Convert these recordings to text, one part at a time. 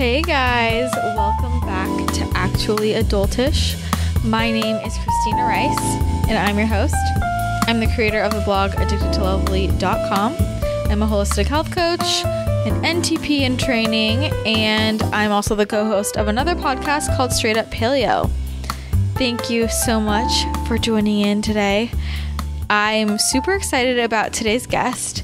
Hey guys, welcome back to Actually Adultish. My name is Christina Rice and I'm your host. I'm the creator of the blog addictedtolovely.com. I'm a holistic health coach, an NTP in training, and I'm also the co-host of another podcast called Straight Up Paleo. Thank you so much for joining in today. I'm super excited about today's guest,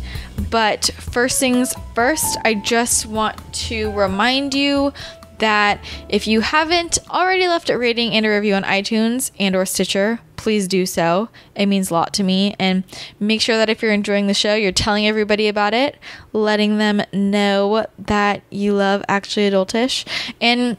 but first things first, I just want to remind you that if you haven't already left a rating and a review on iTunes and or Stitcher, please do so. It means a lot to me. And make sure that if you're enjoying the show, you're telling everybody about it, letting them know that you love Actually Adultish. And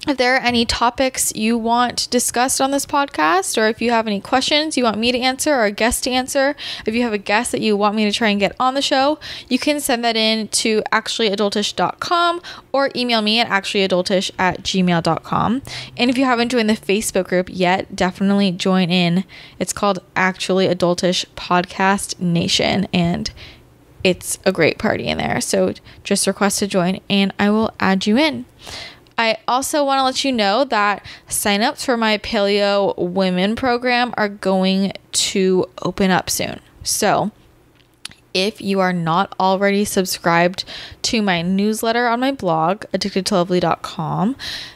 if there are any topics you want discussed on this podcast, or if you have any questions you want me to answer or a guest to answer, if you have a guest that you want me to try and get on the show, you can send that in to actuallyadultish.com or email me at actuallyadultish@gmail.com. And if you haven't joined the Facebook group yet, definitely join in. It's called Actually Adultish Podcast Nation, and it's a great party in there. So just request to join and I will add you in. I also want to let you know that signups for my Paleo Women program are going to open up soon. So if you are not already subscribed to my newsletter on my blog, addictedtolovely.com,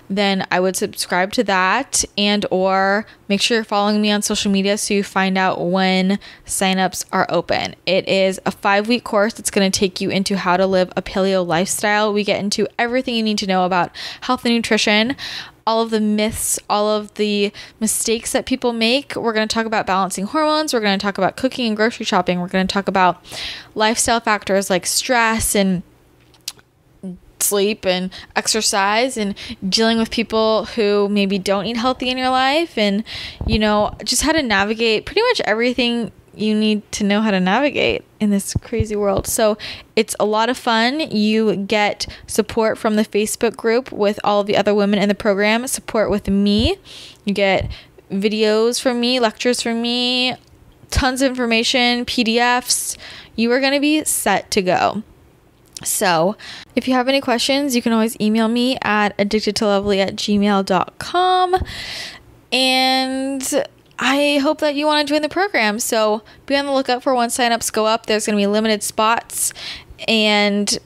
then I would subscribe to that and or make sure you're following me on social media so you find out when signups are open. It is a 5-week course that's going to take you into how to live a paleo lifestyle. We get into everything you need to know about health and nutrition, all of the myths, all of the mistakes that people make. We're going to talk about balancing hormones. We're going to talk about cooking and grocery shopping. We're going to talk about lifestyle factors like stress and sleep and exercise and dealing with people who maybe don't eat healthy in your life, and, you know, just how to navigate pretty much everything you need to know how to navigate in this crazy world. So it's a lot of fun. You get support from the Facebook group with all of the other women in the program, support with me. You get videos from me, lectures from me, tons of information, PDFs. You are going to be set to go. So if you have any questions, you can always email me at addictedtolovely@gmail.com. And I hope that you want to join the program. So be on the lookout for when signups go up. There's going to be limited spots and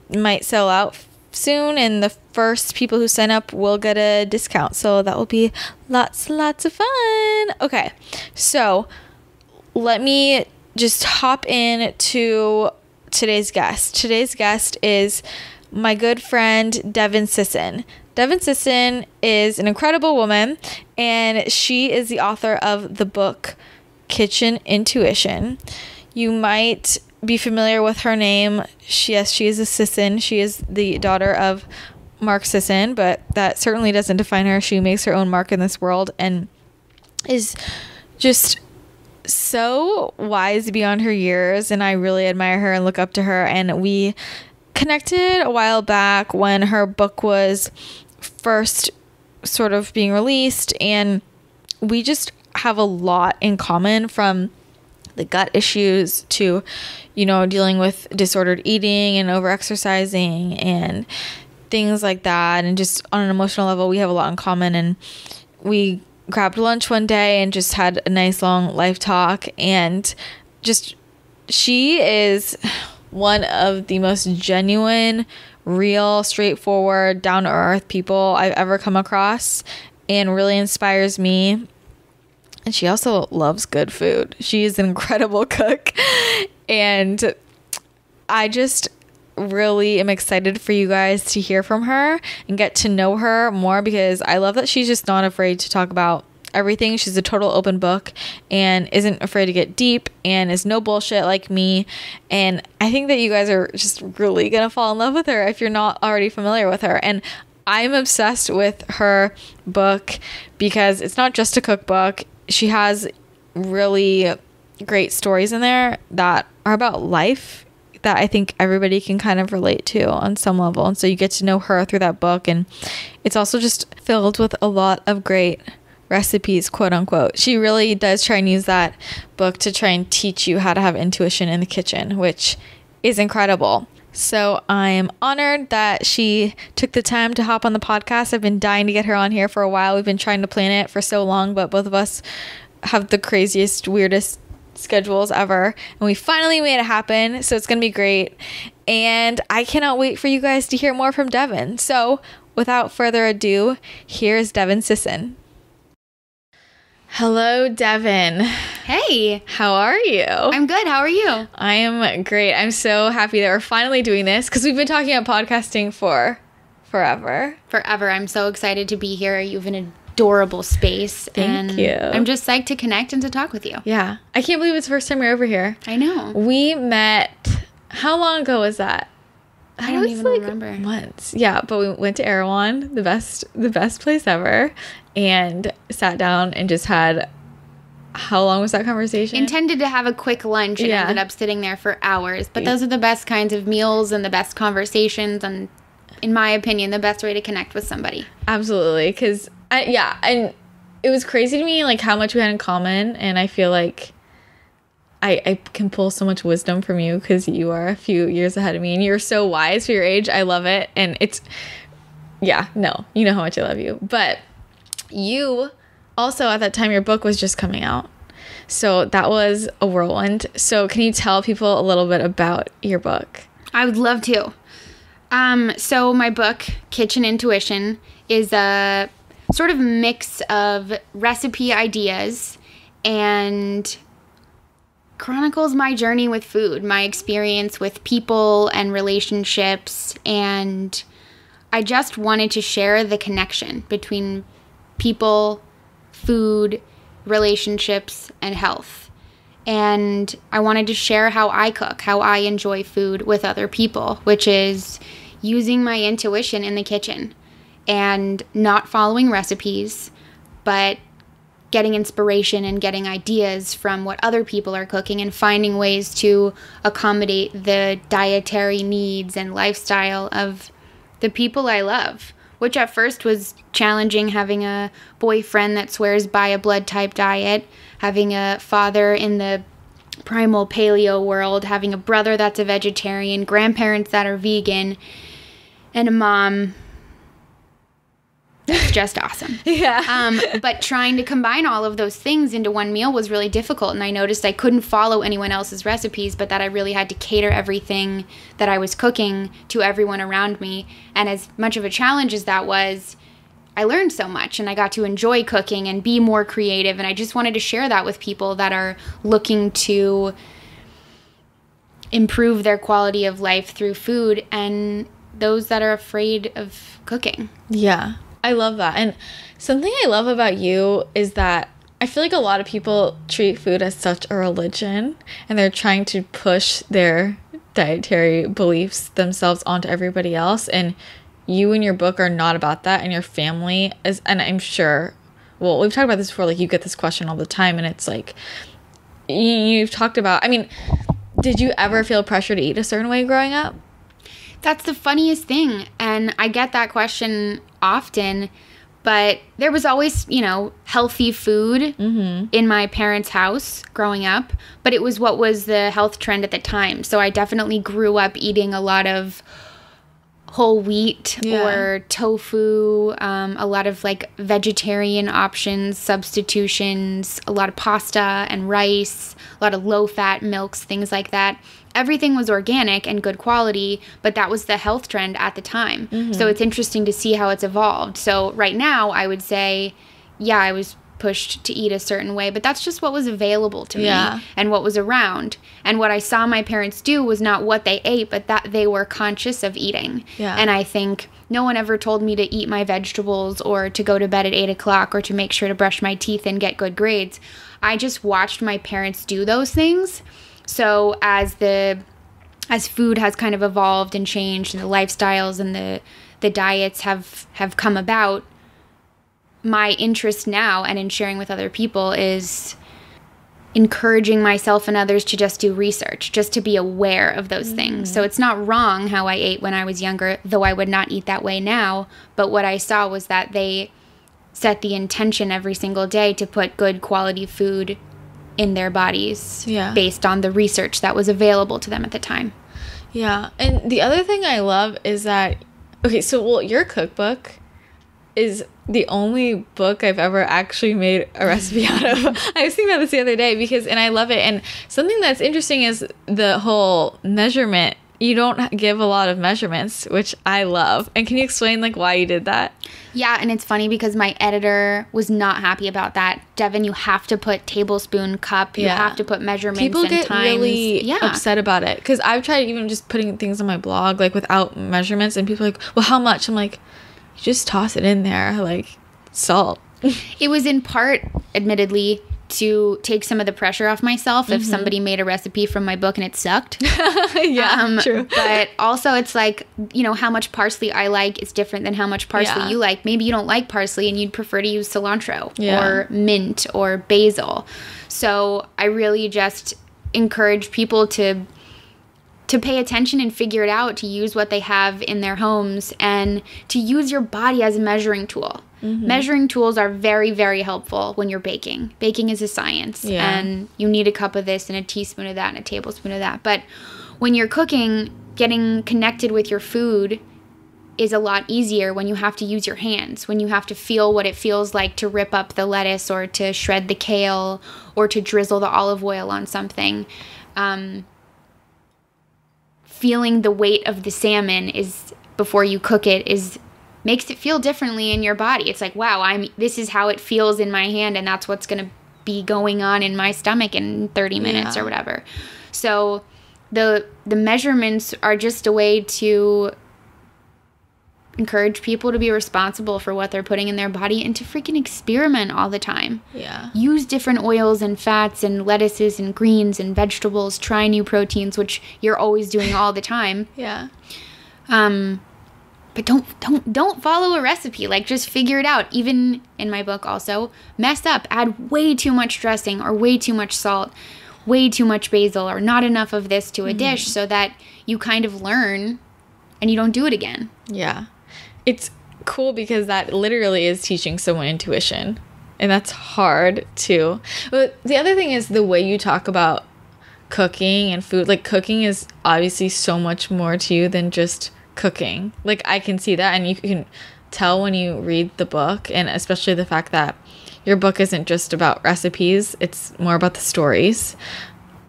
might sell out soon. And the first people who sign up will get a discount. So that will be lots of fun. Okay. So let me just hop in to today's guest. Today's guest is my good friend, Devyn Sisson. Devyn Sisson is an incredible woman, and she is the author of the book Kitchen Intuition. You might be familiar with her name. She is a Sisson. She is the daughter of Mark Sisson, but that certainly doesn't define her. She makes her own mark in this world and is just so wise beyond her years, and I really admire her and look up to her. And we connected a while back when her book was first sort of being released, and we just have a lot in common, from the gut issues to, you know, dealing with disordered eating and overexercising and things like that. And just on an emotional level, we have a lot in common. And we grabbed lunch one day and just had a nice long life talk, and just, she is one of the most genuine, real, straightforward, down-to-earth people I've ever come across, and really inspires me. And she also loves good food. She is an incredible cook, and I just really am excited for you guys to hear from her and get to know her more, because I love that she's just not afraid to talk about everything. She's a total open book and isn't afraid to get deep and is no bullshit like me. And I think that you guys are just really gonna fall in love with her if you're not already familiar with her. And I'm obsessed with her book because it's not just a cookbook. She has really great stories in there that are about life that I think everybody can kind of relate to on some level. And so you get to know her through that book. And it's also just filled with a lot of great recipes, quote unquote. She really does try and use that book to try and teach you how to have intuition in the kitchen, which is incredible. So I am honored that she took the time to hop on the podcast. I've been dying to get her on here for a while. We've been trying to plan it for so long, but both of us have the craziest, weirdest schedules ever. And we finally made it happen. So it's going to be great. And I cannot wait for you guys to hear more from Devyn. So without further ado, here's Devyn Sisson. Hello, Devyn. Hey. How are you? I'm good. How are you? I am great. I'm so happy that we're finally doing this because we've been talking about podcasting for forever. Forever. I'm so excited to be here. You have an adorable space. Thank you. I'm just psyched to connect and to talk with you. Yeah. I can't believe it's the first time you're over here. I know. We met, how long ago was that? I don't even remember. Months. Yeah, but we went to Erewhon, the best place ever, and sat down and just had, how long was that conversation? Intended to have a quick lunch and ended up sitting there for hours. But those are the best kinds of meals and the best conversations and, in my opinion, the best way to connect with somebody. Absolutely. Because, and it was crazy to me, like, how much we had in common, and I feel like I can pull so much wisdom from you because you are a few years ahead of me and you're so wise for your age. I love it. And it's, you know how much I love you. But you also, at that time, your book was just coming out. So that was a whirlwind. So can you tell people a little bit about your book? I would love to. So my book, Kitchen Intuition, is a sort of mix of recipe ideas and chronicles my journey with food, my experience with people and relationships, and I just wanted to share the connection between people, food, relationships, and health. And I wanted to share how I cook, how I enjoy food with other people, which is using my intuition in the kitchen and not following recipes, but getting inspiration and getting ideas from what other people are cooking and finding ways to accommodate the dietary needs and lifestyle of the people I love, which at first was challenging, having a boyfriend that swears by a blood type diet, having a father in the primal paleo world, having a brother that's a vegetarian, grandparents that are vegan, and a mom that's just awesome. Yeah. But trying to combine all of those things into one meal was really difficult. And I noticed I couldn't follow anyone else's recipes, but that I really had to cater everything that I was cooking to everyone around me. And as much of a challenge as that was, I learned so much and I got to enjoy cooking and be more creative. And I just wanted to share that with people that are looking to improve their quality of life through food and those that are afraid of cooking. Yeah. I love that. And something I love about you is that I feel like a lot of people treat food as such a religion and they're trying to push their dietary beliefs themselves onto everybody else. And you and your book are not about that, and your family is, and I'm sure, well, we've talked about this before, like you get this question all the time and it's like, you've talked about, I mean, did you ever feel pressure to eat a certain way growing up? That's the funniest thing. And I get that question often, but there was always, healthy food in my parents' house growing up, but it was what was the health trend at the time. So I definitely grew up eating a lot of whole wheat or tofu, a lot of like vegetarian options, substitutions, a lot of pasta and rice, a lot of low-fat milks, things like that. Everything was organic and good quality, but that was the health trend at the time. So it's interesting to see how it's evolved. So right now, I would say, I was pushed to eat a certain way, but that's just what was available to me and what was around. And what I saw my parents do was not what they ate, but that they were conscious of eating. And I think no one ever told me to eat my vegetables or to go to bed at 8 o'clock or to make sure to brush my teeth and get good grades. I just watched my parents do those things. So as food has kind of evolved and changed and the lifestyles and the diets have come about, my interest now and in sharing with other people is encouraging myself and others to just do research, just to be aware of those things. So it's not wrong how I ate when I was younger, though I would not eat that way now. But what I saw was that they set the intention every single day to put good quality food in their bodies based on the research that was available to them at the time. Yeah. And the other thing I love is that, okay, so, well, your cookbook is the only book I've ever actually made a recipe out of. I was thinking about this the other day and I love it. And something that's interesting is the whole measurement. You don't give a lot of measurements, which I love. And can you explain like why you did that? Yeah, and it's funny because my editor was not happy about that. Devyn, you have to put tablespoon, cup. You have to put measurements and times. People get really upset about it. Because I've tried even just putting things on my blog like without measurements. And people are like, well, how much? I'm like, you just toss it in there like salt. It was in part, admittedly, to take some of the pressure off myself if somebody made a recipe from my book and it sucked. True. But also it's like, how much parsley I like is different than how much parsley you like. Maybe you don't like parsley and you'd prefer to use cilantro or mint or basil. So I really just encourage people to pay attention and figure it out, to use what they have in their homes and to use your body as a measuring tool. Measuring tools are very, very helpful when you're baking. Baking is a science, and you need a cup of this and a teaspoon of that and a tablespoon of that. But when you're cooking, getting connected with your food is a lot easier when you have to use your hands, when you have to feel what it feels like to rip up the lettuce or to shred the kale or to drizzle the olive oil on something. Feeling the weight of the salmon before you cook it makes it feel differently in your body. It's like, wow, this is how it feels in my hand, and that's what's going to be going on in my stomach in 30 minutes or whatever. So the measurements are just a way to encourage people to be responsible for what they're putting in their body and to freaking experiment all the time. Yeah. Use different oils and fats and lettuces and greens and vegetables. Try new proteins, which you're always doing all the time. Yeah. But don't follow a recipe. Like, just figure it out. Even in my book also, mess up. Add way too much dressing or way too much salt, way too much basil, or not enough of this to a dish, so that you kind of learn and you don't do it again. Yeah. It's cool because that literally is teaching someone intuition. And that's hard too. But the other thing is the way you talk about cooking and food. Like, cooking is obviously so much more to you than just cooking. Like, I can see that, and you can tell when you read the book, and especially the fact that your book isn't just about recipes, it's more about the stories.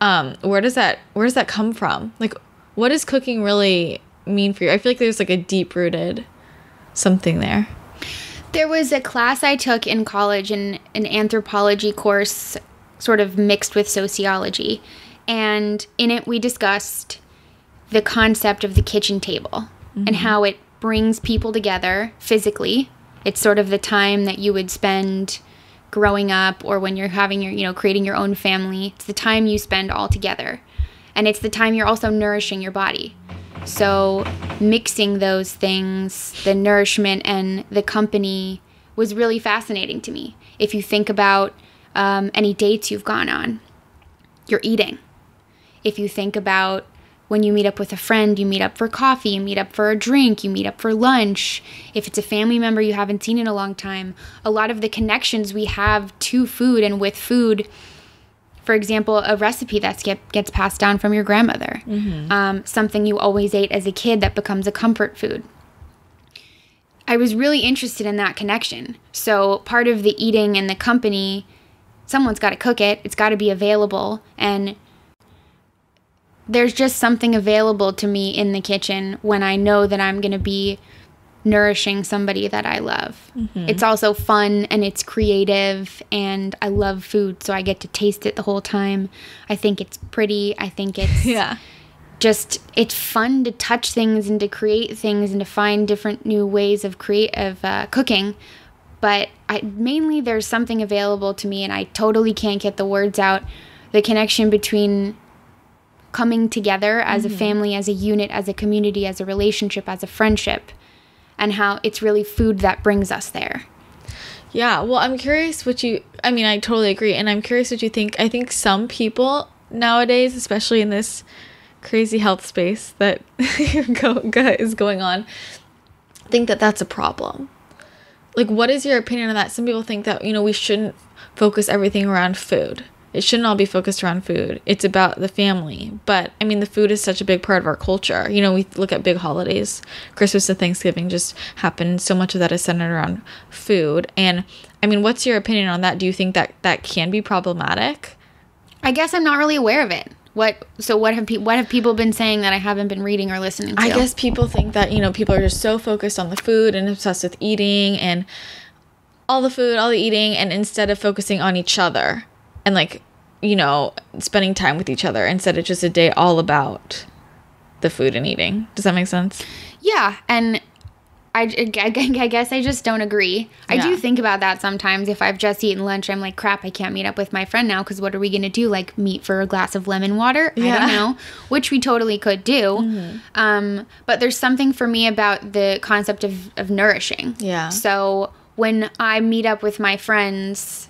Where does that come from? Like, what does cooking really mean for you? I feel like there's like a deep-rooted something there. There was a class I took in college, an anthropology course sort of mixed with sociology, and in it we discussed the concept of the kitchen table and how it brings people together physically. It's sort of the time that you would spend growing up, or when you're having your, creating your own family. It's the time you spend all together. And it's the time you're also nourishing your body. So mixing those things, the nourishment and the company, was really fascinating to me. If you think about any dates you've gone on, you're eating. If you think about when you meet up with a friend, you meet up for coffee, you meet up for a drink, you meet up for lunch. If it's a family member you haven't seen in a long time, a lot of the connections we have to food and with food, for example, a recipe that gets passed down from your grandmother, something you always ate as a kid that becomes a comfort food. I was really interested in that connection. So part of the eating and the company, someone's got to cook it. It's got to be available. And there's just something available to me in the kitchen when I know that I'm going to be nourishing somebody that I love. It's also fun and it's creative, and I love food, so I get to taste it the whole time. I think it's pretty. I think it's it's fun to touch things and to create things and to find different new ways of cooking. But mainly there's something available to me, and I totally can't get the words out. The connection between coming together as a family, as a unit, as a community, as a relationship, as a friendship, and how it's really food that brings us there. Yeah, well, I'm curious I totally agree, and I'm curious what you think. I think some people nowadays, especially in this crazy health space that is going on, think that that's a problem. Like, what is your opinion on that? Some people think that, we shouldn't focus everything around food. it shouldn't all be focused around food. It's about the family. But I mean, the food is such a big part of our culture. You know, we look at big holidays, Christmas and Thanksgiving just happen. So much of that is centered around food. And I mean, what's your opinion on that? Do you think that that can be problematic? I guess I'm not really aware of it. What have people been saying that I haven't been reading or listening to? I guess people think that, you know, people are just so focused on the food and obsessed with eating and all the food, all the eating, and instead of focusing on each other and, like, you know, spending time with each other, instead it's just a day all about the food and eating. Does that make sense? Yeah, and I guess I just don't agree. I do think about that sometimes. If I've just eaten lunch, I'm like, crap, I can't meet up with my friend now because what are we going to do? Like, meet for a glass of lemon water? I don't know, which we totally could do. But there's something for me about the concept of nourishing. Yeah. So when I meet up with my friends,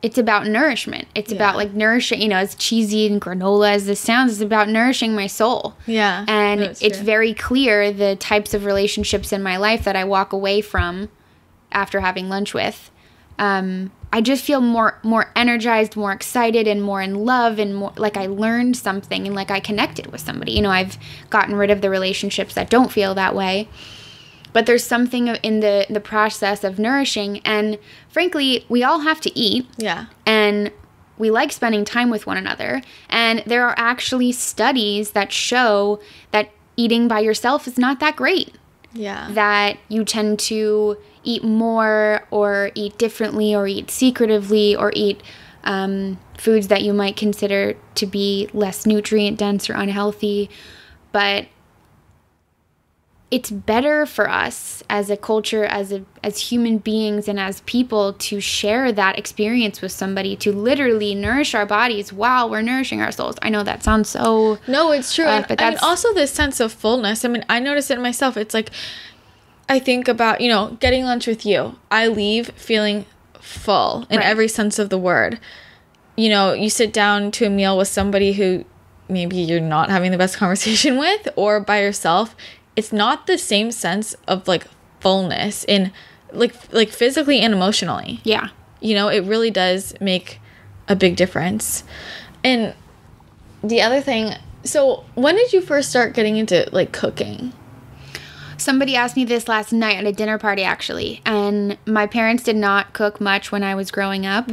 it's about nourishment. It's about, like, nourishing, you know, as cheesy and granola as this sounds, it's about nourishing my soul. Yeah. And it's very clear the types of relationships in my life that I walk away from after having lunch with. I just feel more energized, more excited, and more in love, and more like I learned something and like I connected with somebody. You know, I've gotten rid of the relationships that don't feel that way. But there's something in the process of nourishing. And frankly, we all have to eat. Yeah. And we like spending time with one another. And there are actually studies that show that eating by yourself is not that great. Yeah. That you tend to eat more or eat differently or eat secretively or eat foods that you might consider to be less nutrient dense or unhealthy. But it's better for us as a culture, as human beings and as people to share that experience with somebody, to literally nourish our bodies while we're nourishing our souls. I know that sounds so... No, it's true. But that's also this sense of fullness. I mean, I notice it in myself. It's like, I think about, you know, getting lunch with you. I leave feeling full in every sense of the word. You know, you sit down to a meal with somebody who maybe you're not having the best conversation with, or by yourself. It's not the same sense of, like, fullness in, like physically and emotionally. Yeah. You know, it really does make a big difference. And the other thing, so when did you first start getting into, like, cooking? Somebody asked me this last night at a dinner party, actually. And my parents did not cook much when I was growing up,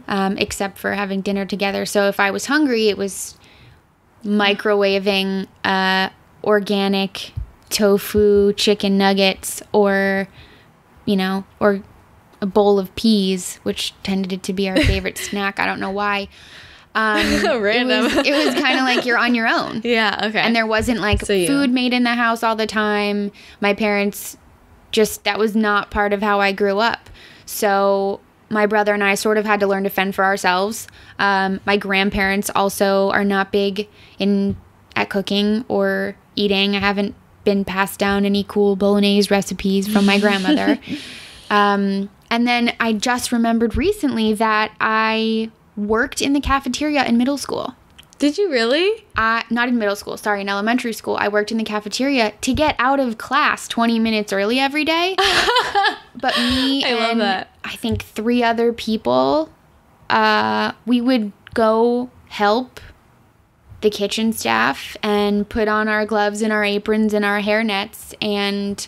except for having dinner together. So if I was hungry, it was microwaving organic tofu chicken nuggets, or, you know, or a bowl of peas, which tended to be our favorite snack. I don't know why. Random. It was kind of like you're on your own. Yeah, okay. And there wasn't, like, food made in the house all the time. My parents that was not part of how I grew up. So my brother and I sort of had to learn to fend for ourselves. My grandparents also are not big at cooking or eating. I haven't been passed down any cool bolognese recipes from my grandmother. And then I just remembered recently that I worked in the cafeteria in middle school. Did you really? Not in middle school, sorry, in elementary school. I worked in the cafeteria to get out of class 20 minutes early every day. But me and I think 3 other people, we would go help the kitchen staff and put on our gloves and our aprons and our hairnets and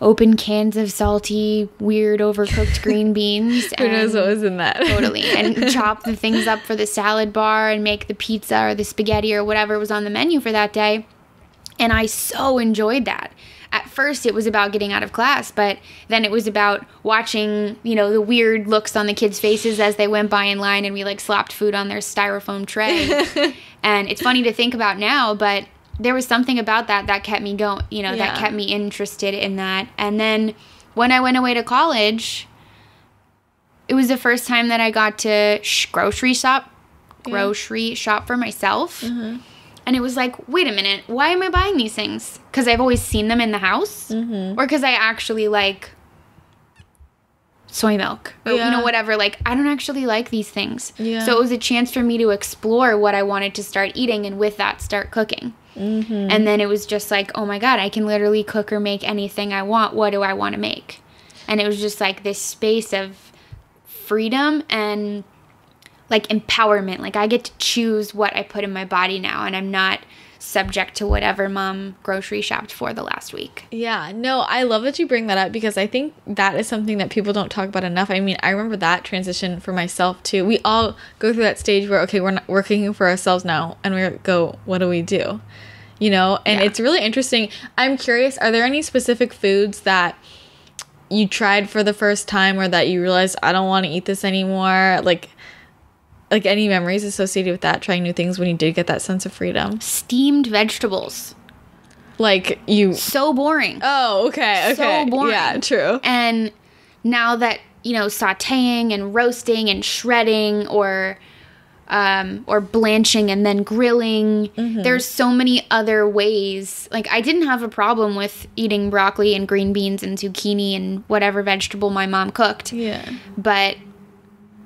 open cans of salty, weird, overcooked green beans. Who knows what was in that? Totally. And chop the things up for the salad bar and make the pizza or the spaghetti or whatever was on the menu for that day. And I so enjoyed that. At first, it was about getting out of class, but then it was about watching, you know, the weird looks on the kids' faces as they went by in line and we, like, slopped food on their styrofoam tray. And it's funny to think about now, but there was something about that kept me going, you know, that kept me interested in that. And then when I went away to college, it was the first time that I got to grocery shop for myself. Mm-hmm. And it was like, wait a minute, why am I buying these things? Because I've always seen them in the house? Mm-hmm. Or because I actually like soy milk? Or, you know, whatever. Like, I don't actually like these things. Yeah. So it was a chance for me to explore what I wanted to start eating, and with that, start cooking. Mm-hmm. And then it was just like, oh my God, I can literally cook or make anything I want. What do I want to make? And it was just like this space of freedom and like empowerment. Like I get to choose what I put in my body now, and I'm not subject to whatever mom grocery shopped for the last week. Yeah, no, I love that you bring that up because I think that is something that people don't talk about enough. I mean, I remember that transition for myself too. We all go through that stage where, okay, we're cooking for ourselves now, and we go, what do we do? You know, and it's really interesting. I'm curious, are there any specific foods that you tried for the first time or that you realized, I don't want to eat this anymore? Like any memories associated with that, trying new things when you did get that sense of freedom? Steamed vegetables. Like you... So boring. Oh, okay. So boring. Yeah, true. And now that, you know, sauteing and roasting and shredding or blanching and then grilling, there's so many other ways. Like, I didn't have a problem with eating broccoli and green beans and zucchini and whatever vegetable my mom cooked. Yeah. But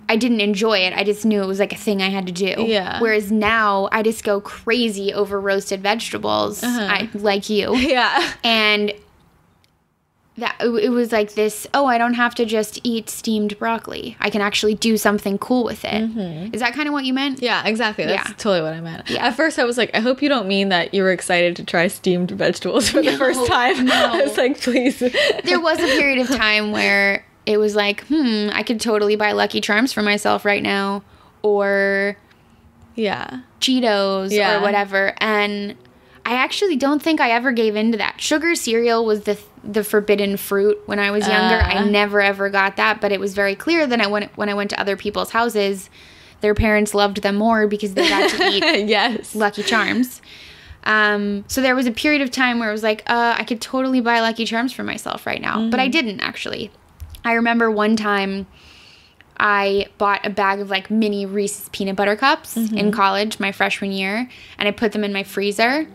I didn't enjoy it. I just knew it was like a thing I had to do. Yeah. Whereas now I just go crazy over roasted vegetables. Like you. Yeah. And that it was like this, I don't have to just eat steamed broccoli. I can actually do something cool with it. Is that kind of what you meant? Yeah, exactly. That's totally what I meant. Yeah. At first I was like, I hope you don't mean that you were excited to try steamed vegetables for the first time. No. I was like, please. There was a period of time where it was like, I could totally buy Lucky Charms for myself right now, or Cheetos or whatever. And I actually don't think I ever gave into that. Sugar cereal was the forbidden fruit when I was younger. I never ever got that, but it was very clear that when I went to other people's houses, their parents loved them more because they got to eat Lucky Charms. So there was a period of time where it was like, I could totally buy Lucky Charms for myself right now, but I didn't actually. I remember one time I bought a bag of like mini Reese's peanut butter cups in college, my freshman year, and I put them in my freezer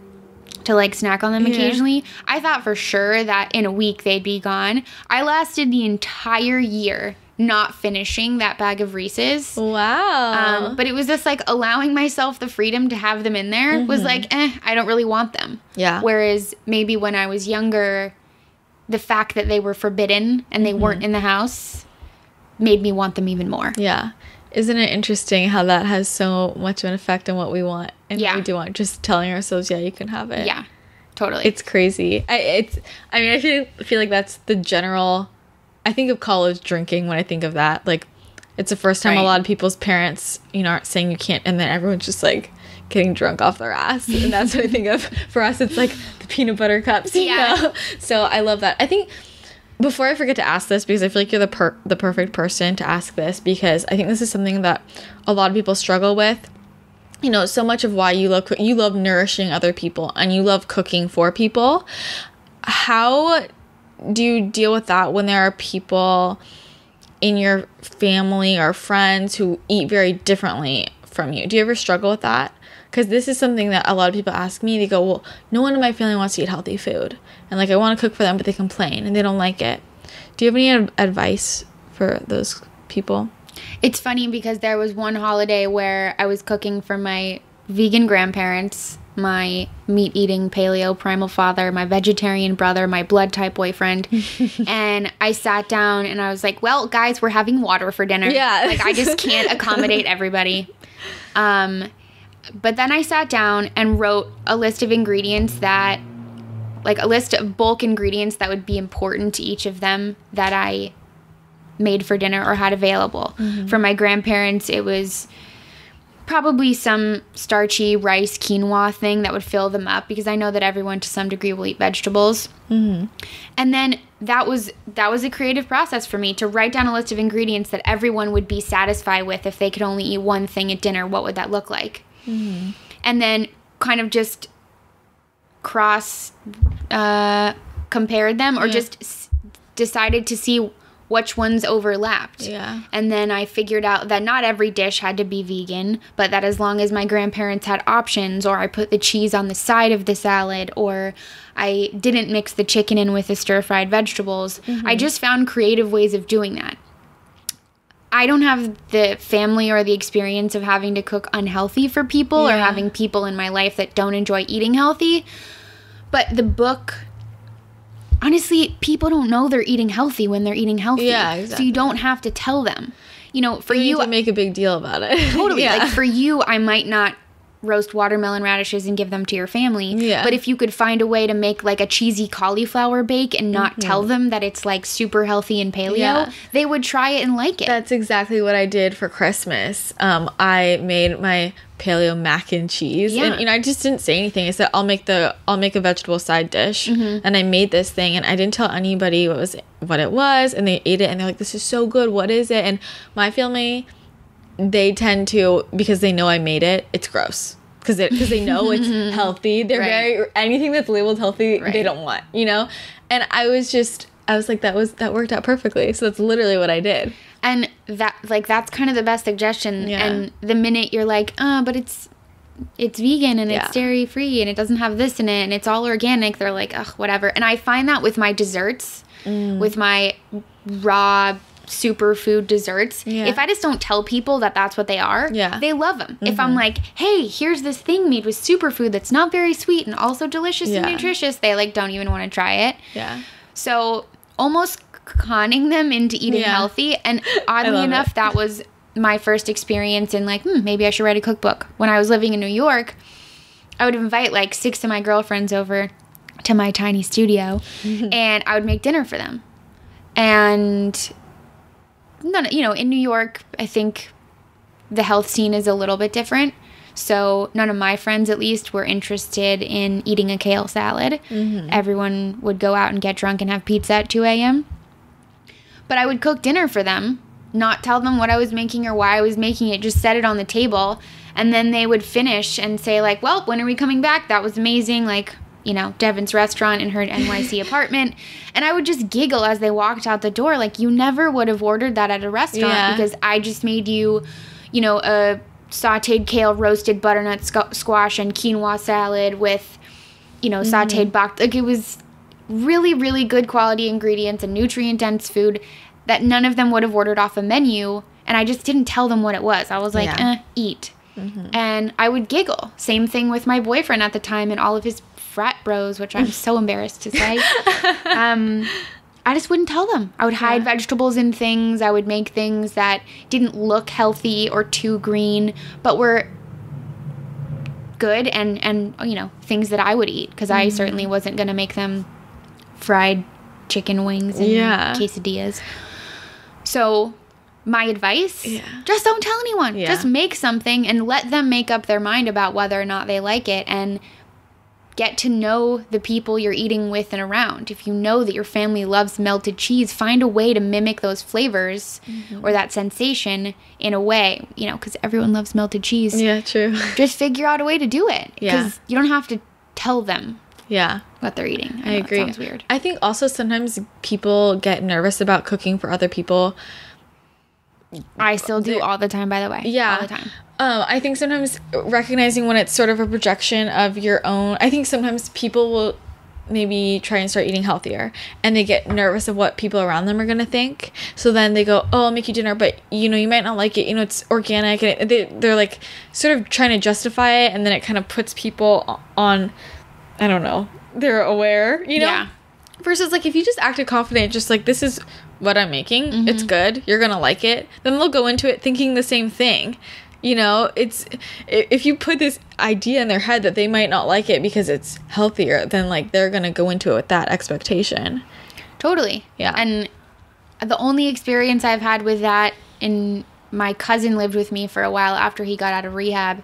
to like snack on them occasionally. I thought for sure that in a week they'd be gone. I lasted the entire year not finishing that bag of Reese's. Wow. But it was just like allowing myself the freedom to have them in there was like, I don't really want them. Yeah. Whereas maybe when I was younger, the fact that they were forbidden and they weren't in the house made me want them even more. Yeah. Isn't it interesting how that has so much of an effect on what we want and what we do want? Just telling ourselves, you can have it. Yeah, totally. It's crazy. I feel like that's the general... I think of college drinking when I think of that. Like, it's the first time a lot of people's parents, aren't saying you can't, and then everyone's just like getting drunk off their ass. And that's what I think of. For us, it's like the peanut butter cups, you know? So I love that. I think... Before I forget to ask this, because I feel like you're the perfect person to ask this, because I think this is something that a lot of people struggle with. So much of why you love nourishing other people and you love cooking for people. How do you deal with that when there are people in your family or friends who eat very differently from you? Do you ever struggle with that? Because this is something that a lot of people ask me. They go, well, no one in my family wants to eat healthy food. And, I want to cook for them, but they complain and they don't like it. Do you have any advice for those people? It's funny because there was one holiday where I was cooking for my vegan grandparents, my meat-eating paleo primal father, my vegetarian brother, my blood type boyfriend. And I sat down and I was like, well, guys, we're having water for dinner. Yeah. I just can't accommodate everybody. But then I sat down and wrote a list of ingredients a list of bulk ingredients that would be important to each of them that I made for dinner or had available. For my grandparents, it was probably some starchy rice quinoa thing that would fill them up, because I know that everyone to some degree will eat vegetables. And then that was a creative process for me to write down a list of ingredients that everyone would be satisfied with. If they could only eat one thing at dinner, what would that look like? And then kind of just compared them, or just decided to see which ones overlapped. Yeah. And then I figured out that not every dish had to be vegan, but that as long as my grandparents had options, or I put the cheese on the side of the salad, or I didn't mix the chicken in with the stir-fried vegetables, I just found creative ways of doing that. I don't have the family or the experience of having to cook unhealthy for people, or having people in my life that don't enjoy eating healthy. But the book, honestly, people don't know they're eating healthy when they're eating healthy. Yeah, exactly. So you don't have to tell them. you know, for you to make a big deal about it. Totally. Yeah. Like, for you, I might not roast watermelon radishes and give them to your family. Yeah. But if you could find a way to make like a cheesy cauliflower bake and not tell them that it's like super healthy and paleo, they would try it and like it. That's exactly what I did for Christmas. I made my paleo mac and cheese, and you know, I just didn't say anything. I said I'll make a vegetable side dish, and I made this thing, and I didn't tell anybody what it was, and they ate it, and they're like, "This is so good. What is it?" And my family, they tend to, because they know I made it, it's gross. Because they know it's healthy. They're very, anything that's labeled healthy, they don't want, you know? And I was like, that worked out perfectly. So that's literally what I did. And that's kind of the best suggestion. Yeah. And the minute you're like, but it's vegan and it's dairy free and it doesn't have this in it and it's all organic, they're like, ugh, whatever. And I find that with my desserts, with my raw superfood desserts, if I just don't tell people that that's what they are, they love them. If I'm like, hey, here's this thing made with superfood that's not very sweet and also delicious and nutritious, they like don't even want to try it. So almost conning them into eating healthy. And oddly enough, that was my first experience in like, maybe I should write a cookbook. When I was living in New York, I would invite like 6 of my girlfriends over to my tiny studio and I would make dinner for them. And you know, in New York, I think the health scene is a little bit different. So none of my friends, at least, were interested in eating a kale salad. Everyone would go out and get drunk and have pizza at 2 a.m. But I would cook dinner for them, not tell them what I was making or why I was making it, just set it on the table. And then they would finish and say, like, well, when are we coming back? That was amazing. Like, you know, Devyn's restaurant in her NYC apartment. And I would just giggle as they walked out the door. Like, you never would have ordered that at a restaurant because I just made you, you know, a sauteed kale, roasted butternut squash and quinoa salad with, you know, sauteed bok. Like, it was really, really good quality ingredients and nutrient-dense food that none of them would have ordered off a menu. And I just didn't tell them what it was. I was like, eat. And I would giggle. Same thing with my boyfriend at the time and all of his frat bros, which I'm so embarrassed to say. I just wouldn't tell them. I would hide vegetables in things. I would make things that didn't look healthy or too green, but were good and you know, things that I would eat, because I certainly wasn't going to make them fried chicken wings and quesadillas. So my advice, just don't tell anyone. Just make something and let them make up their mind about whether or not they like it, and get to know the people you're eating with and around. If you know that your family loves melted cheese, find a way to mimic those flavors or that sensation in a way, you know, because everyone loves melted cheese. Yeah, true. Just figure out a way to do it. Because you don't have to tell them what they're eating. I agree. It sounds weird. I think also sometimes people get nervous about cooking for other people. I still do all the time, by the way. Yeah. All the time. I think sometimes recognizing when it's sort of a projection of your own. I think sometimes people will maybe try and start eating healthier, and they get nervous of what people around them are going to think. So then they go, oh, I'll make you dinner, but, you know, you might not like it. You know, it's organic. And they're like sort of trying to justify it, and then it kind of puts people on, I don't know, they're aware, you know? Yeah. Versus, like, if you just acted confident, just like, this is what I'm making. It's good. You're going to like it. Then they'll go into it thinking the same thing. You know, it's, if you put this idea in their head that they might not like it because it's healthier, then, like, they're going to go into it with that expectation. Totally. Yeah. And the only experience I've had with that, and my cousin lived with me for a while after he got out of rehab,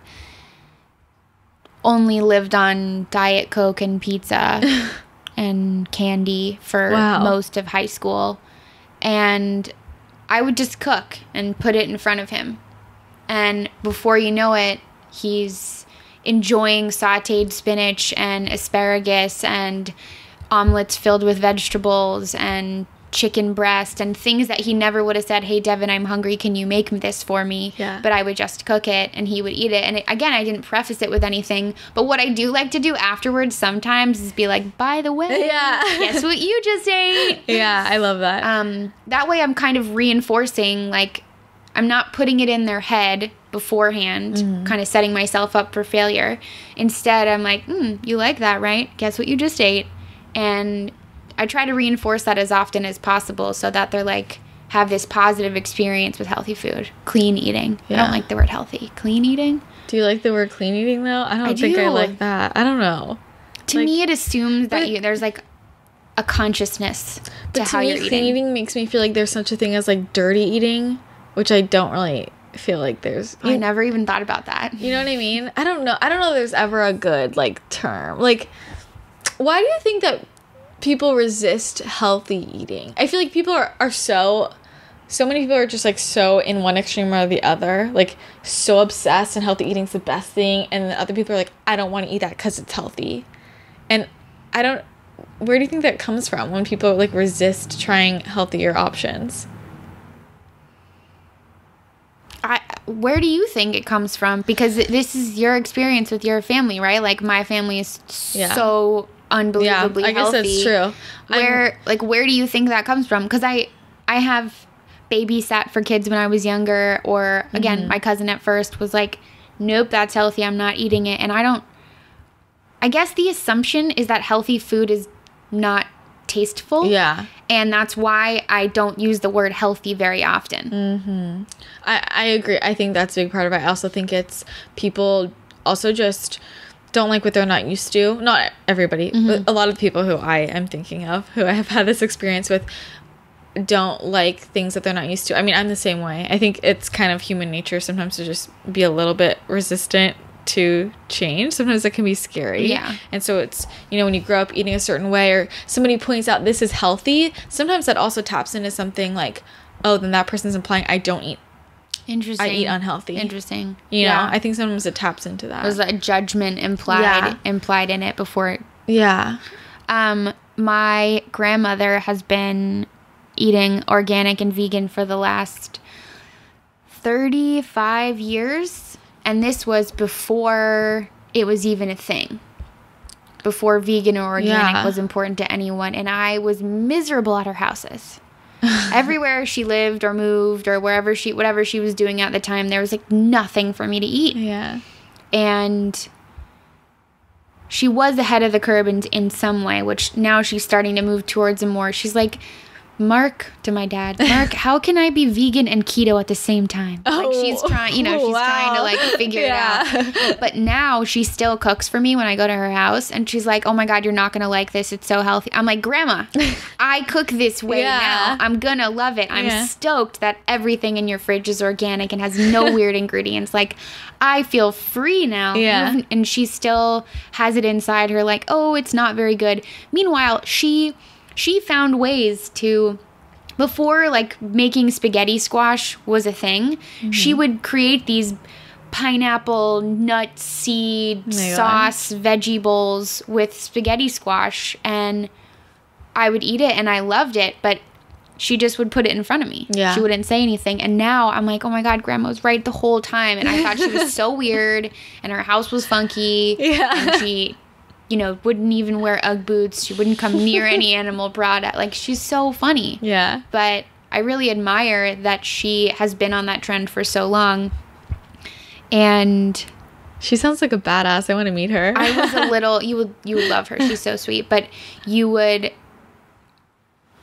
only lived on Diet Coke and pizza and candy for most of high school. And I would just cook and put it in front of him. And before you know it, he's enjoying sauteed spinach and asparagus and omelets filled with vegetables and chicken breast and things that he never would have said, hey, Devyn, I'm hungry. Can you make this for me? Yeah. But I would just cook it and he would eat it. And again, I didn't preface it with anything. But what I do like to do afterwards sometimes is be like, by the way, guess what you just ate? Yeah, I love that. That way I'm kind of reinforcing, like, I'm not putting it in their head beforehand, kind of setting myself up for failure. Instead, I'm like, you like that, right? Guess what you just ate? And I try to reinforce that as often as possible so that they're like, have this positive experience with healthy food. Clean eating. Yeah. I don't like the word healthy. Clean eating? Do you like the word clean eating, though? I think I like that. I don't know. To me, it assumes that there's, like, a consciousness to how you're eating. Clean eating makes me feel like there's such a thing as, like, dirty eating, which I don't really feel like there's. I never even thought about that. You know what I mean? I don't know if there's ever a good, like, term. Like, why do you think that people resist healthy eating? I feel like people are so many people are just, like, so in one extreme or the other, like, so obsessed and healthy eating's the best thing, and the other people are like, I don't want to eat that because it's healthy. And where do you think that comes from when people, like, resist trying healthier options? Where do you think it comes from? Because this is your experience with your family, right? Like, my family is so unbelievably healthy. I guess that's true. Where do you think that comes from? Because I have babysat for kids when I was younger, or again, my cousin at first was like, nope, that's healthy, I'm not eating it. And I guess the assumption is that healthy food is not tasteful. Yeah. And that's why I don't use the word healthy very often. I agree. I think that's a big part of it. I also think it's people also just don't like what they're not used to. Not everybody, but a lot of people who I am thinking of, who I have had this experience with, don't like things that they're not used to. I mean, I'm the same way. I think it's kind of human nature sometimes to just be a little bit resistant to change. Sometimes it can be scary. Yeah. And so it's, when you grow up eating a certain way, or somebody points out this is healthy, sometimes that also taps into something like, oh, then that person's implying I don't eat. Interesting. I eat unhealthy. Interesting. You know, I think sometimes it taps into that. There's a judgment implied in it before. Yeah. My grandmother has been eating organic and vegan for the last 35 years. And this was before it was even a thing. Before vegan or organic was important to anyone. And I was miserable at her houses. Everywhere she lived or moved or whatever she was doing at the time, there was, like, nothing for me to eat. Yeah. And she was ahead of the curve in some way, which now she's starting to move towards more. She's like, Mark, to my dad, Mark, how can I be vegan and keto at the same time? Like, she's trying, she's trying to, like, figure it out. But now she still cooks for me when I go to her house, and she's like, oh my God, you're not going to like this. It's so healthy. I'm like, Grandma, I cook this way now. I'm going to love it. I'm stoked that everything in your fridge is organic and has no weird ingredients. Like, I feel free now. Yeah. And she still has it inside her, like, oh, it's not very good. Meanwhile, she found ways to, before, like, making spaghetti squash was a thing, she would create these pineapple, nut, seed, sauce, veggie bowls with spaghetti squash, and I would eat it, and I loved it, but she just would put it in front of me. Yeah. She wouldn't say anything, and now I'm like, oh my God, Grandma was right the whole time, and I thought she was so weird, and her house was funky, and she wouldn't even wear Ugg boots. She wouldn't come near any animal product. Like, she's so funny. Yeah. But I really admire that she has been on that trend for so long. And she sounds like a badass. I want to meet her. I was a little, you would love her. She's so sweet. But you would,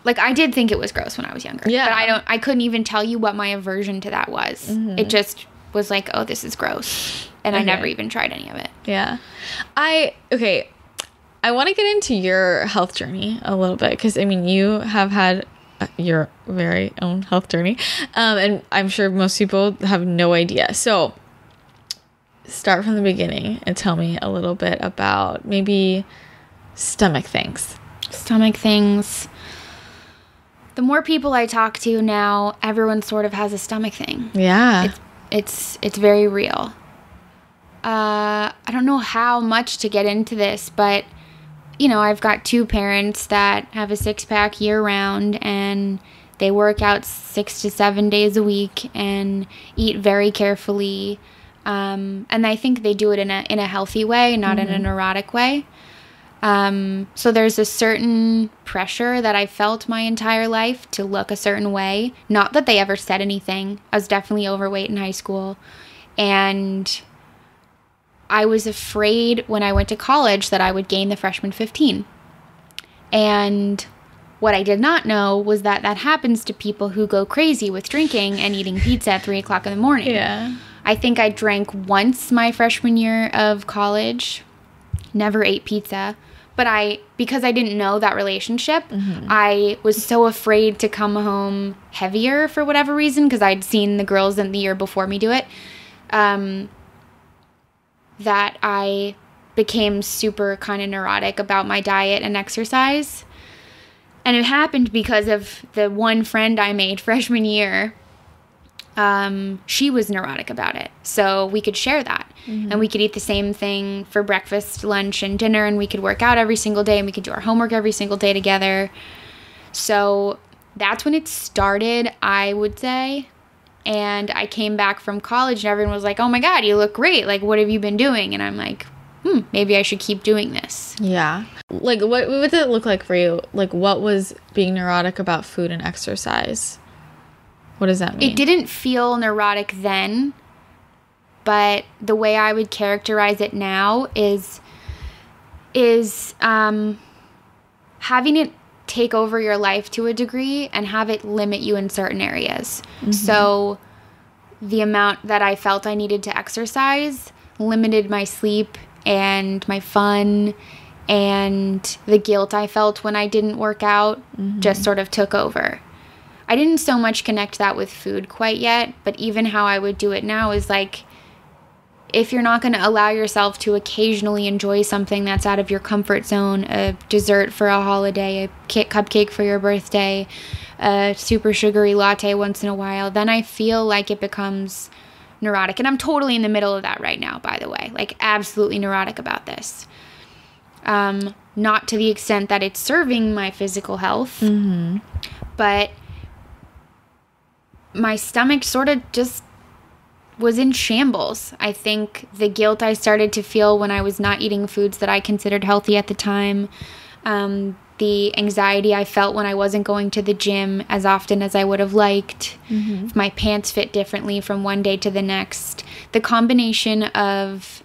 like, I did think it was gross when I was younger. Yeah. But I couldn't even tell you what my aversion to that was. It just was like, oh, this is gross. And I never even tried any of it. Yeah. I want to get into your health journey a little bit, because, I mean, you have had your very own health journey, and I'm sure most people have no idea. So start from the beginning and tell me a little bit about maybe stomach things. Stomach things. The more people I talk to now, everyone sort of has a stomach thing. Yeah. It's very real. I don't know how much to get into this, but I've got two parents that have a six-pack year-round, and they work out 6 to 7 days a week and eat very carefully. And I think they do it in a healthy way, not in a neurotic way. So there's a certain pressure that I felt my entire life to look a certain way. Not that they ever said anything. I was definitely overweight in high school. And I was afraid when I went to college that I would gain the freshman 15. And what I did not know was that happens to people who go crazy with drinking and eating pizza at 3 o'clock in the morning. Yeah. I think I drank once my freshman year of college, never ate pizza. But because I didn't know that relationship, I was so afraid to come home heavier for whatever reason, because I'd seen the girls in the year before me do it, that I became super kind of neurotic about my diet and exercise. And it happened because of the one friend I made freshman year. She was neurotic about it. So we could share that. And we could eat the same thing for breakfast, lunch, and dinner. And we could work out every single day. And we could do our homework every single day together. So that's when it started, I would say. And I came back from college and everyone was like, oh my God, you look great. Like, what have you been doing? And I'm like, maybe I should keep doing this. Yeah. Like, what did it look like for you? Like, what was being neurotic about food and exercise? What does that mean? It didn't feel neurotic then, but the way I would characterize it now is having it take over your life to a degree and have it limit you in certain areas. So the amount that I felt I needed to exercise limited my sleep and my fun, and the guilt I felt when I didn't work out just sort of took over. I didn't so much connect that with food quite yet, but even how I would do it now is like, if you're not going to allow yourself to occasionally enjoy something that's out of your comfort zone, a dessert for a holiday, a cupcake for your birthday, a super sugary latte once in a while, then I feel like it becomes neurotic. And I'm totally in the middle of that right now, by the way. Like, absolutely neurotic about this. Not to the extent that it's serving my physical health, but my stomach sort of just was in shambles. I think the guilt I started to feel when I was not eating foods that I considered healthy at the time, the anxiety I felt when I wasn't going to the gym as often as I would have liked, if my pants fit differently from one day to the next, the combination of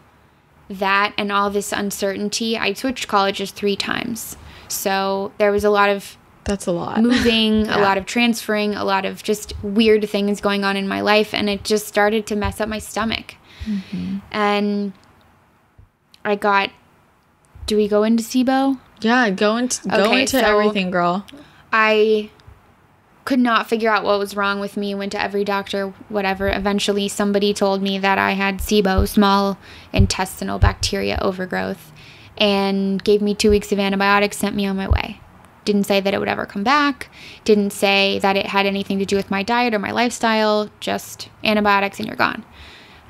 that and all this uncertainty. I switched colleges 3 times. So there was a lot of That's a lot. Moving, a lot of transferring, a lot of just weird things going on in my life. And it just started to mess up my stomach. And I got, do we go into SIBO? Yeah, go into everything, girl. I could not figure out what was wrong with me. Went to every doctor, whatever. Eventually somebody told me that I had SIBO, small intestinal bacteria overgrowth, and gave me 2 weeks of antibiotics, sent me on my way. Didn't say that it would ever come back. Didn't say that it had anything to do with my diet or my lifestyle. Just antibiotics and you're gone.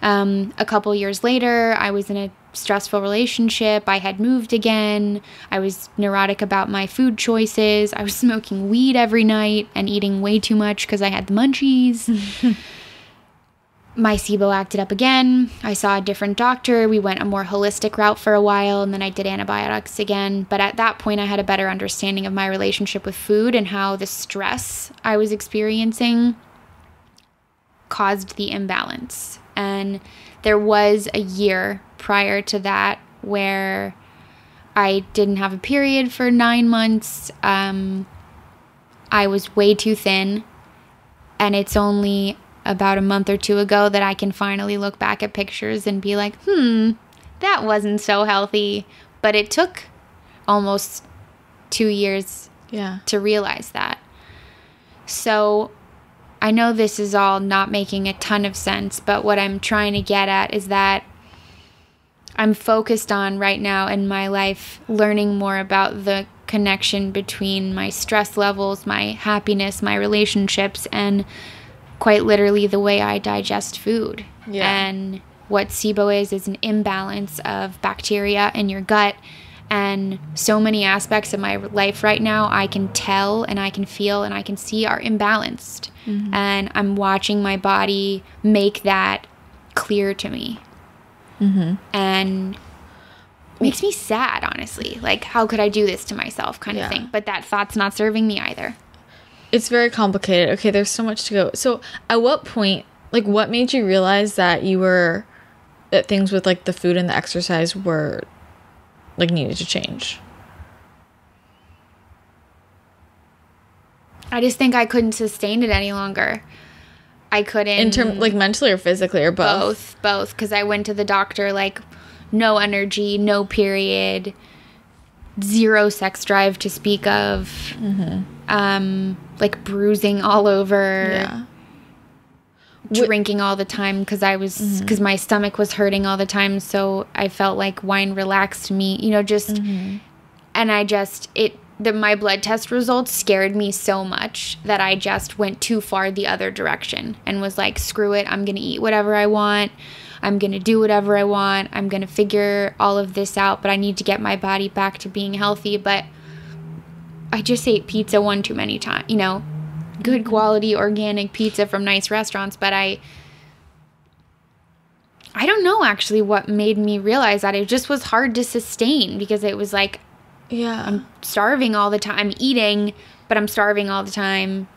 A couple years later, I was in a stressful relationship. I had moved again. I was neurotic about my food choices. I was smoking weed every night and eating way too much because I had the munchies. My SIBO acted up again. I saw a different doctor. We went a more holistic route for a while, and then I did antibiotics again. But at that point, I had a better understanding of my relationship with food and how the stress I was experiencing caused the imbalance. And there was a year prior to that where I didn't have a period for 9 months. I was way too thin, and it's only about a month or 2 ago that I can finally look back at pictures and be like, that wasn't so healthy. But it took almost 2 years to realize that. So I know this is all not making a ton of sense, but what I'm trying to get at is that I'm focused on right now in my life learning more about the connection between my stress levels, my happiness, my relationships, and quite literally the way I digest food. And what SIBO is an imbalance of bacteria in your gut. And so many aspects of my life right now I can tell and I can feel and I can see are imbalanced. And I'm watching my body make that clear to me. And makes me sad, honestly. Like, how could I do this to myself kind of thing. But that thought's not serving me either. It's very complicated. Okay, there's so much to go. So at what point, like, what made you realize that that things with, like, the food and the exercise were, like, needed to change? I just think I couldn't sustain it any longer. I couldn't. In terms, like, mentally or physically, or both? Both. Because I went to the doctor, like, no energy, no period, zero sex drive to speak of, like, bruising all over. Yeah. Drinking all the time because my stomach was hurting all the time, so I felt like wine relaxed me, and my blood test results scared me so much that I just went too far the other direction and was like, screw it, I'm gonna eat whatever I want, I'm gonna do whatever I want, I'm gonna figure all of this out, but I need to get my body back to being healthy. But I just ate pizza one too many times, good quality organic pizza from nice restaurants, but I don't know actually what made me realize that it just was hard to sustain, because it was like, I'm starving all the time. I'm eating, but I'm starving all the time.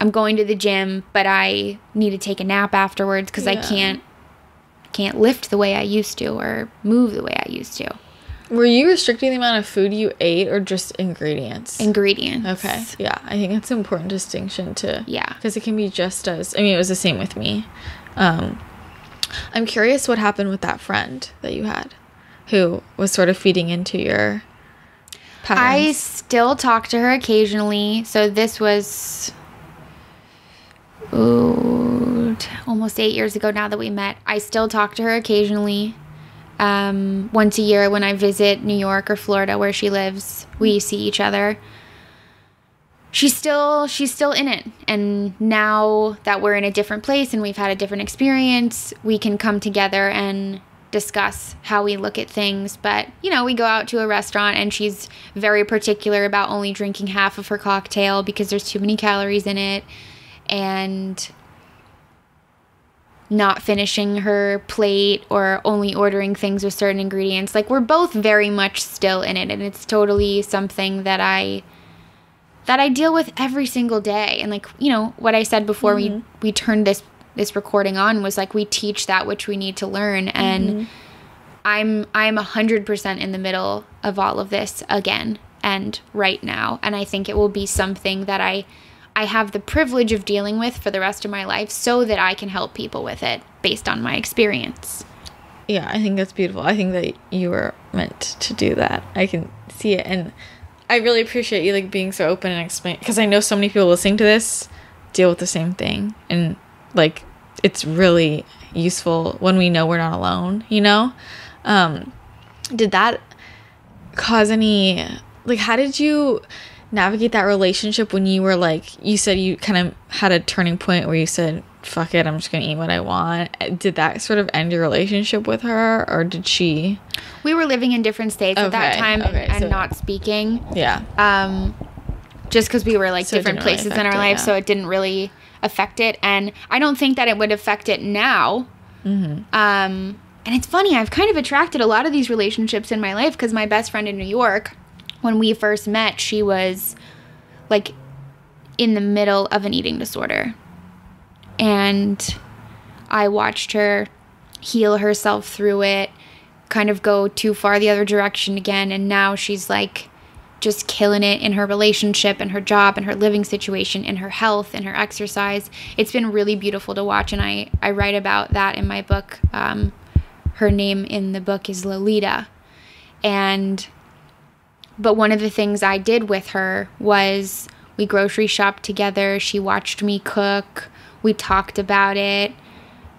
I'm going to the gym, but I need to take a nap afterwards because I can't lift the way I used to or move the way I used to. Were you restricting the amount of food you ate or just ingredients? Ingredients. Okay. Yeah. I think it's an important distinction to... Yeah. Because it can be just as... I mean, it was the same with me. I'm curious what happened with that friend that you had who was sort of feeding into your patterns. I still talk to her occasionally. So this was... almost 8 years ago now that we met. I still talk to her occasionally. Once a year when I visit New York or Florida where she lives, we see each other. She's still in it. And now that we're in a different place and we've had a different experience, we can come together and discuss how we look at things. But, we go out to a restaurant and she's very particular about only drinking half of her cocktail because there's too many calories in it, and not finishing her plate or only ordering things with certain ingredients. Like, we're both very much still in it, and it's totally something that I deal with every single day. And like, what I said before we turned this recording on was like, we teach that which we need to learn. And I'm 100% in the middle of all of this again and right now. And I think it will be something that I have the privilege of dealing with for the rest of my life so that I can help people with it based on my experience. Yeah, I think that's beautiful. I think that you were meant to do that. I can see it. And I really appreciate you like being so open and explain, because I know so many people listening to this deal with the same thing. And like, it's really useful when we know we're not alone, Did that cause any, like, how did you navigate that relationship when you were like, you said you kind of had a turning point where you said, fuck it, I'm just gonna eat what I want? Did that sort of end your relationship with her, or did she... We were living in different states at that time and so not speaking. Yeah. Just because we were like so different places in our life, so it didn't really affect it. And I don't think that it would affect it now. And it's funny, I've kind of attracted a lot of these relationships in my life because my best friend in New York, when we first met, she was like in the middle of an eating disorder. And I watched her heal herself through it, kind of go too far the other direction again. And now she's like just killing it in her relationship and her job and her living situation and her health and her exercise. It's been really beautiful to watch. And I write about that in my book. Her name in the book is Lolita. But one of the things I did with her was we grocery shopped together. She watched me cook. We talked about it.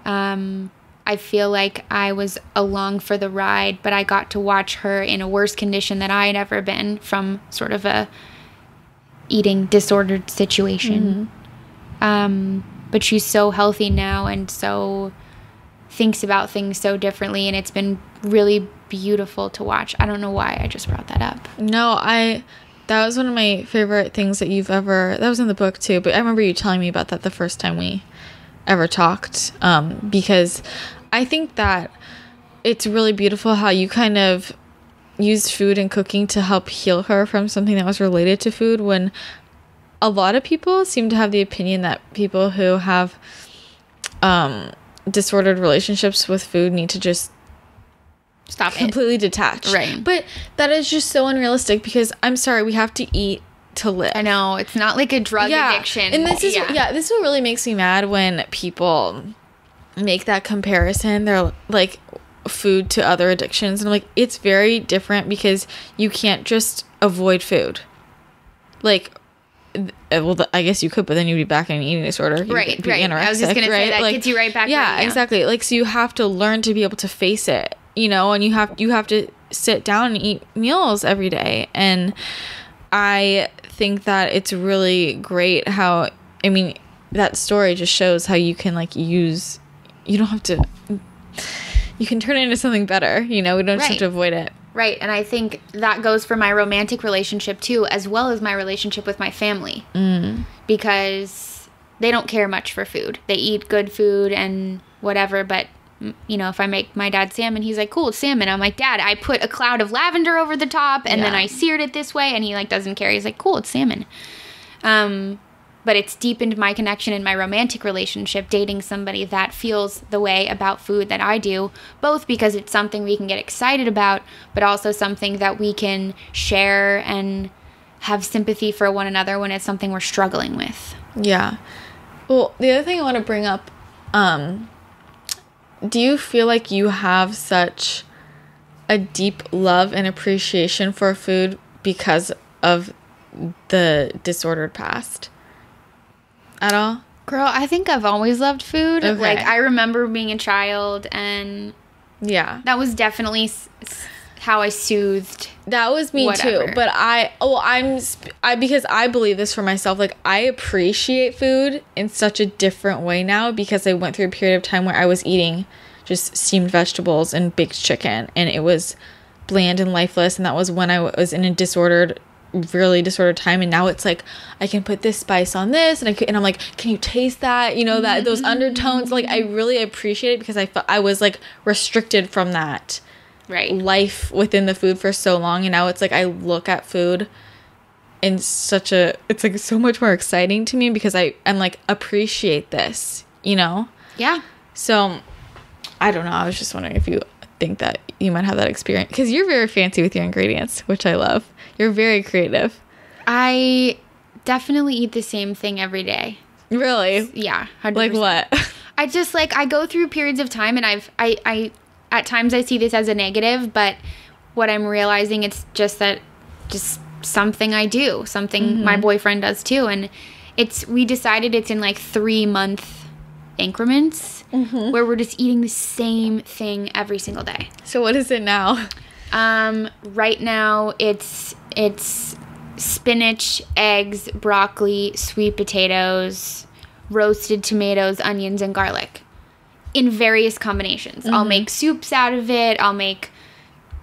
I feel like I was along for the ride, but I got to watch her in a worse condition than I had ever been from sort of a eating disordered situation. But she's so healthy now and so thinks about things so differently, and it's been really beautiful to watch. I don't know why I just brought that up. No, that was one of my favorite things that you've ever... That was in the book too, but I remember you telling me about that the first time we ever talked, because I think that it's really beautiful how you kind of used food and cooking to help heal her from something that was related to food, when a lot of people seem to have the opinion that people who have disordered relationships with food need to just stop completely detach. Right. But that is just so unrealistic, because I'm sorry, we have to eat to live. I know. It's not like a drug addiction. And this is this is what really makes me mad when people make that comparison. They're like food to other addictions, and I'm like, it's very different because you can't just avoid food. Like, well, I guess you could, but then you'd be back in an eating disorder. Right. I was just gonna say that gets you right back. Yeah, exactly. Like, so you have to learn to be able to face it, you know, and you have to sit down and eat meals every day. And I think that it's really great how, I mean, that story just shows how you can like use, you don't have to, you can turn it into something better, you know, we don't just have to avoid it. Right. And I think that goes for my romantic relationship too, as well as my relationship with my family. Because they don't care much for food. They eat good food and whatever, but you know, if I make my dad salmon, he's like, cool, it's salmon. I'm like, Dad, I put a cloud of lavender over the top and then I seared it this way, and he like doesn't care. He's like, cool, it's salmon. But it's deepened my connection in my romantic relationship, dating somebody that feels the way about food that I do, both because it's something we can get excited about, but also something that we can share and have sympathy for one another when it's something we're struggling with. Yeah. Well, the other thing I want to bring up, do you feel like you have such a deep love and appreciation for food because of the disordered past at all? Girl, I think I've always loved food. Okay. Like, I remember being a child, and that was definitely how I soothed. That was me too. But I'm because I believe this for myself. Like, I appreciate food in such a different way now because I went through a period of time where I was eating just steamed vegetables and baked chicken, and it was bland and lifeless. And that was when I was in a really disordered time, and now it's like I can put this spice on this, and I'm like, can you taste that? You know, that those undertones. Like, I really appreciate it because I felt I was like restricted from that life within the food for so long, and now it's like I look at food in it's like so much more exciting to me because I'm like, appreciate this, you know? Yeah. So I don't know. I was just wondering if you think that you might have that experience because you're very fancy with your ingredients, which I love. You're very creative. I definitely eat the same thing every day. Really? Yeah. 100%. Like what? I just like, I go through periods of time, and I at times I see this as a negative, but what I'm realizing, it's just something I do, something my boyfriend does too. And we decided it's in like 3-month increments where we're just eating the same thing every single day. So what is it now? Right now it's spinach, eggs, broccoli, sweet potatoes, roasted tomatoes, onions, and garlic in various combinations. I'll make soups out of it. I'll make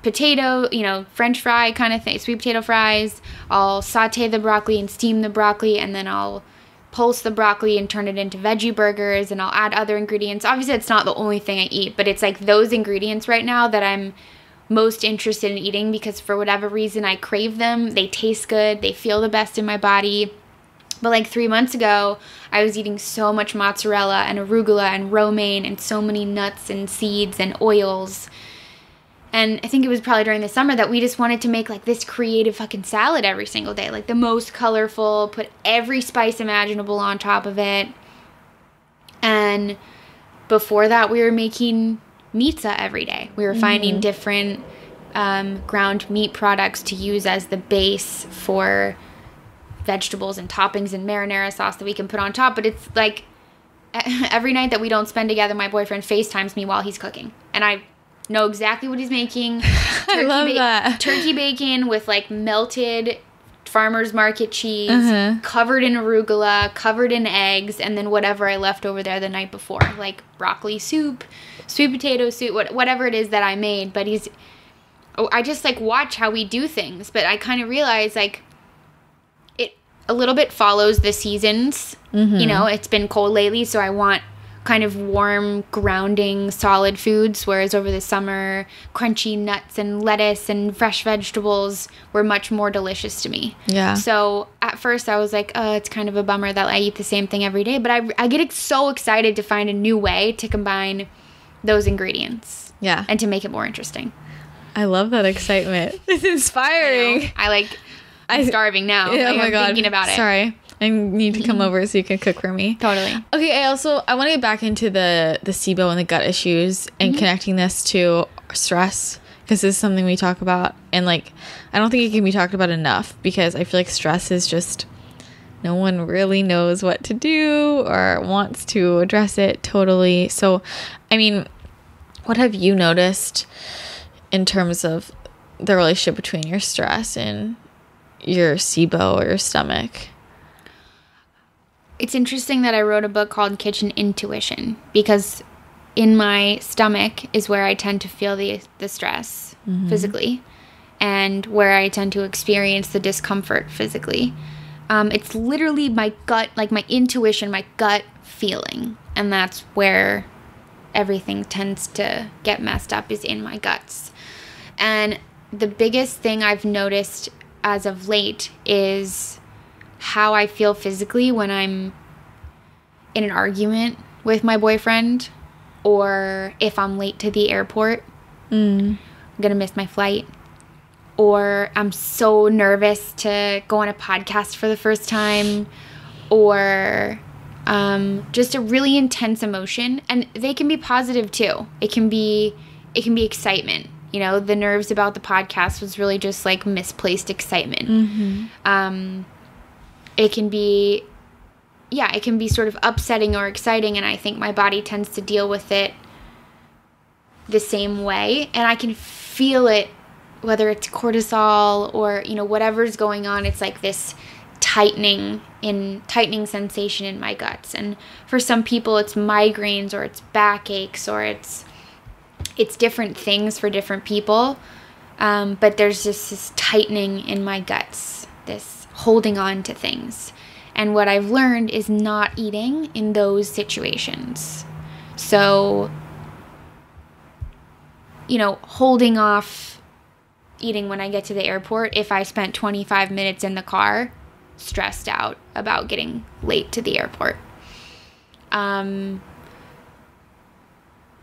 potato, French fry kind of thing, sweet potato fries. I'll saute the broccoli and steam the broccoli, and then I'll pulse the broccoli and turn it into veggie burgers, and I'll add other ingredients. Obviously, it's not the only thing I eat, but it's like those ingredients right now that I'm most interested in eating because for whatever reason I crave them. They taste good. They feel the best in my body. But like 3 months ago, I was eating so much mozzarella and arugula and romaine and so many nuts and seeds and oils. And I think it was probably during the summer that we just wanted to make like this creative fucking salad every single day. Like the most colorful, put every spice imaginable on top of it. And before that, we were making pizza every day. We were finding different ground meat products to use as the base for vegetables and toppings and marinara sauce that we can put on top. But it's like every night that we don't spend together, my boyfriend FaceTimes me while he's cooking. And I know exactly what he's making. I love that. Turkey bacon with like melted farmer's market cheese, covered in arugula, covered in eggs, and then whatever I left over there the night before, like broccoli soup, sweet potato soup, whatever it is that I made. But I just like watch how we do things, but I kind of realize like it a little bit follows the seasons. It's been cold lately, so I want kind of warm, grounding, solid foods, whereas over the summer, crunchy nuts and lettuce and fresh vegetables were much more delicious to me. Yeah. So at first I was like, it's kind of a bummer that I eat the same thing every day, but I get so excited to find a new way to combine those ingredients. Yeah. And to make it more interesting. I love that excitement. It's inspiring. I like I'm starving now. Yeah, like, oh my I'm God. thinking about it. Sorry. I need to come over so you can cook for me. Totally. Okay, I want to get back into the SIBO and the gut issues and connecting this to stress, because this is something we talk about, and like I don't think it can be talked about enough, because I feel like stress is just, no one really knows what to do or wants to address it totally. So, I mean, what have you noticed in terms of the relationship between your stress and your SIBO or your stomach? It's interesting that I wrote a book called Kitchen Intuition, because in my stomach is where I tend to feel the stress physically, and where I tend to experience the discomfort physically. It's literally my gut, like my intuition, my gut feeling. And that's where everything tends to get messed up, is in my guts. And the biggest thing I've noticed as of late is how I feel physically when I'm in an argument with my boyfriend, or if I'm late to the airport, I'm gonna miss my flight, or I'm so nervous to go on a podcast for the first time, or just a really intense emotion. And they can be positive too. It can be excitement. You know, the nerves about the podcast was really just like misplaced excitement. It can be sort of upsetting or exciting, and I think my body tends to deal with it the same way, and I can feel it, whether it's cortisol or, you know, whatever's going on. It's like this tightening sensation in my guts. And for some people it's migraines, or it's backaches, or it's different things for different people, but there's just this tightening in my guts, this holding on to things. And what I've learned is not eating in those situations. So, you know, holding off eating when I get to the airport if I spent 25 minutes in the car stressed out about getting late to the airport.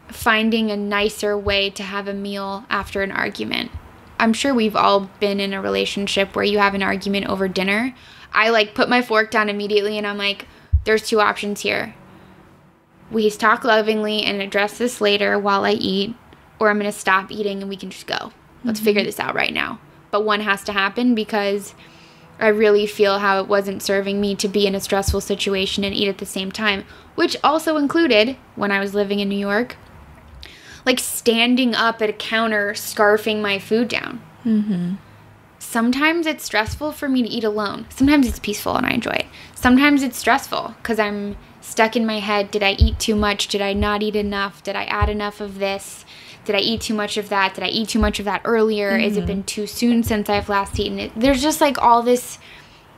Finding a nicer way to have a meal after an argument. I'm sure we've all been in a relationship where you have an argument over dinner. I like put my fork down immediately, and I'm like, there's two options here. We talk lovingly and address this later while I eat, or I'm going to stop eating and we can just go. Let's figure this out right now. But one has to happen, because I really feel how it wasn't serving me to be in a stressful situation and eat at the same time, which also included, when I was living in New York, like standing up at a counter, scarfing my food down. Sometimes it's stressful for me to eat alone. Sometimes it's peaceful and I enjoy it. Sometimes it's stressful because I'm stuck in my head. Did I eat too much? Did I not eat enough? Did I add enough of this? Did I eat too much of that? Did I eat too much of that earlier? Has it been too soon since I've last eaten it? There's just like all this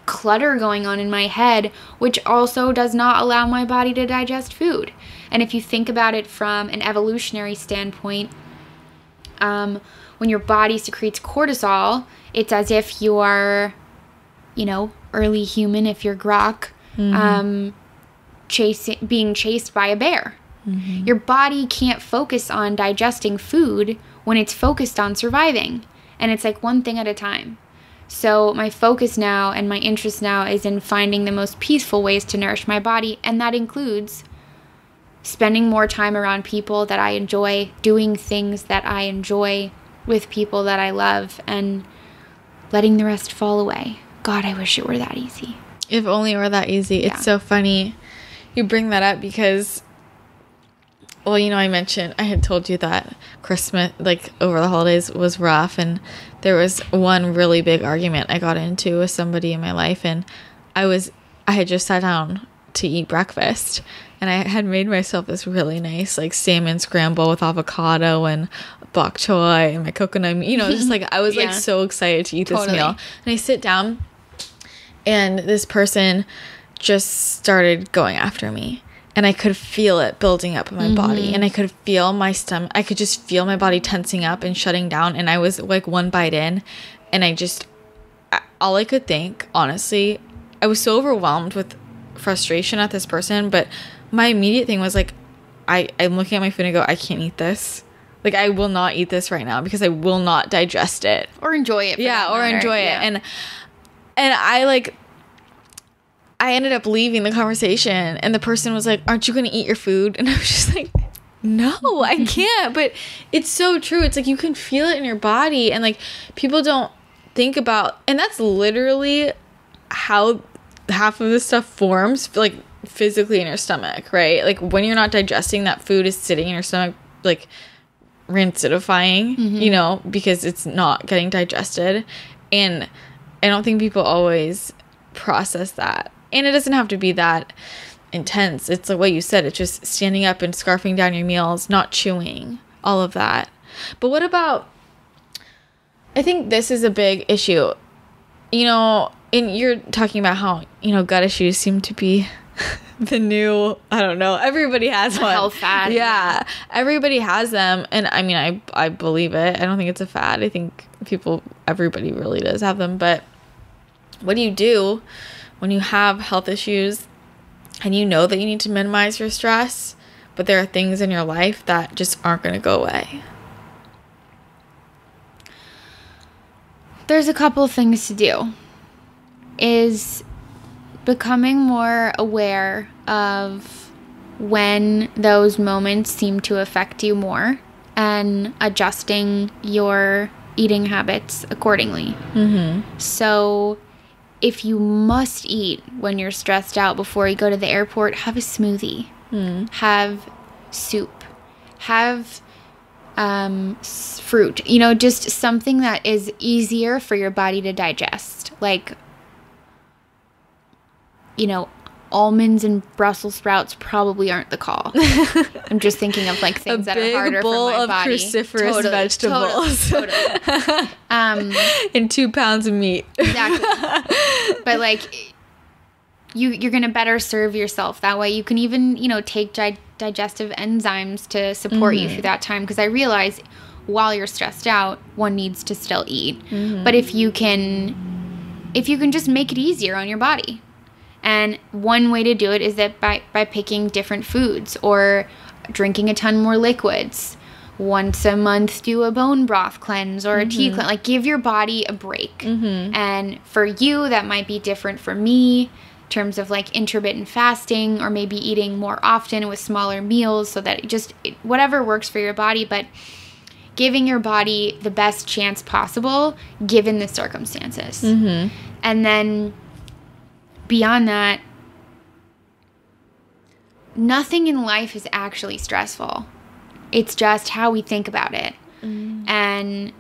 clutter going on in my head, which also does not allow my body to digest food. And if you think about it from an evolutionary standpoint, when your body secretes cortisol, it's as if you are, you know, early human, if you're grok, being chased by a bear. Your body can't focus on digesting food when it's focused on surviving. And it's like one thing at a time. So my focus now and my interest now is in finding the most peaceful ways to nourish my body. And that includes spending more time around people that I enjoy, doing things that I enjoy with people that I love, and letting the rest fall away. God, I wish it were that easy. If only it were that easy. Yeah. It's so funny you bring that up because, well, you know, I had told you that Christmas, like over the holidays, was rough, and there was one really big argument I got into with somebody in my life, and I had just sat down to eat breakfast, and I had made myself this really nice like salmon scramble with avocado and bok choy and my coconut, you know, just like I was like so excited to eat this meal. And I sit down and this person just started going after me, and I could feel it building up in my body, and I could feel my stomach, I could just feel my body tensing up and shutting down, and I was like one bite in, and all I could think, honestly, I was so overwhelmed with frustration at this person, but my immediate thing was like, I'm looking at my food and I go, I can't eat this. Like, I will not eat this right now because I will not digest it. Or enjoy it. Enjoy it. And And I ended up leaving the conversation, and the person was like, aren't you going to eat your food? And I was just like, no, I can't. But it's so true. It's like you can feel it in your body, and like people don't think about, and that's literally how half of this stuff forms, like physically in your stomach, right? Like when you're not digesting, that food is sitting in your stomach, like rancidifying, you know, because it's not getting digested. And I don't think people always process that. And it doesn't have to be that intense. It's like what you said. It's just standing up and scarfing down your meals, not chewing, all of that. But what about, I think this is a big issue. You know, and you're talking about how, you know, gut issues seem to be the new, I don't know, everybody has one. Health fad. Yeah, everybody has them. And I mean, I believe it. I don't think it's a fad. I think everybody really does have them. But what do you do when you have health issues and you know that you need to minimize your stress, but there are things in your life that just aren't going to go away? There's a couple things to do. Is becoming more aware of when those moments seem to affect you more and adjusting your eating habits accordingly. So if you must eat when you're stressed out before you go to the airport, have a smoothie, have soup, have fruit, you know, just something that is easier for your body to digest. Like, you know, almonds and Brussels sprouts probably aren't the call. I'm just thinking of like things that are harder for my body. A big bowl of cruciferous vegetables. Totally. And 2 pounds of meat. Exactly. But like, you're going to better serve yourself. That way you can even, you know, take digestive enzymes to support you through that time. Because I realize while you're stressed out, one needs to still eat. But if you can just make it easier on your body. And one way to do it is that by picking different foods or drinking a ton more liquids. Once a month, do a bone broth cleanse or a tea cleanse. Like, give your body a break. And for you, that might be different for me in terms of like intermittent fasting or maybe eating more often with smaller meals, so that whatever works for your body, but giving your body the best chance possible given the circumstances. And then beyond that, nothing in life is actually stressful. It's just how we think about it. And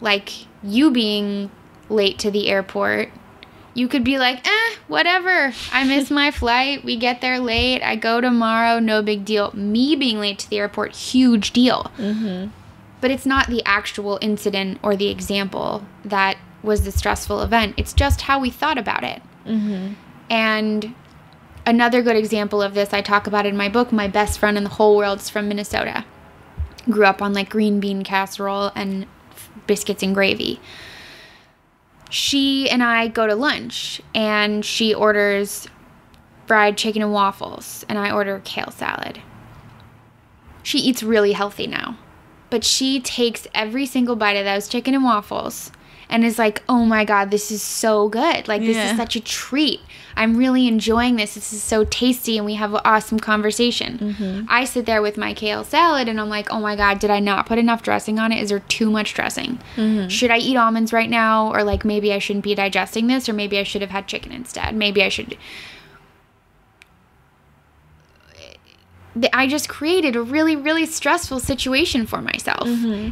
like you being late to the airport, you could be like, whatever. I missed my flight. We get there late. I go tomorrow. No big deal. Me being late to the airport, huge deal. But it's not the actual incident or the example that was the stressful event. It's just how we thought about it. And another good example of this, I talk about in my book, my best friend in the whole world is from Minnesota. Grew up on like green bean casserole and biscuits and gravy. She and I go to lunch, and she orders fried chicken and waffles, and I order kale salad. She eats really healthy now, but she takes every single bite of those chicken and waffles and is like, oh my God, this is so good. Like, this is such a treat. I'm really enjoying this. This is so tasty, and we have an awesome conversation. I sit there with my kale salad, and I'm like, oh my God, did I not put enough dressing on it? Is there too much dressing? Should I eat almonds right now? Or like, maybe I shouldn't be digesting this, or maybe I should have had chicken instead. Maybe I should. I just created a really, really stressful situation for myself.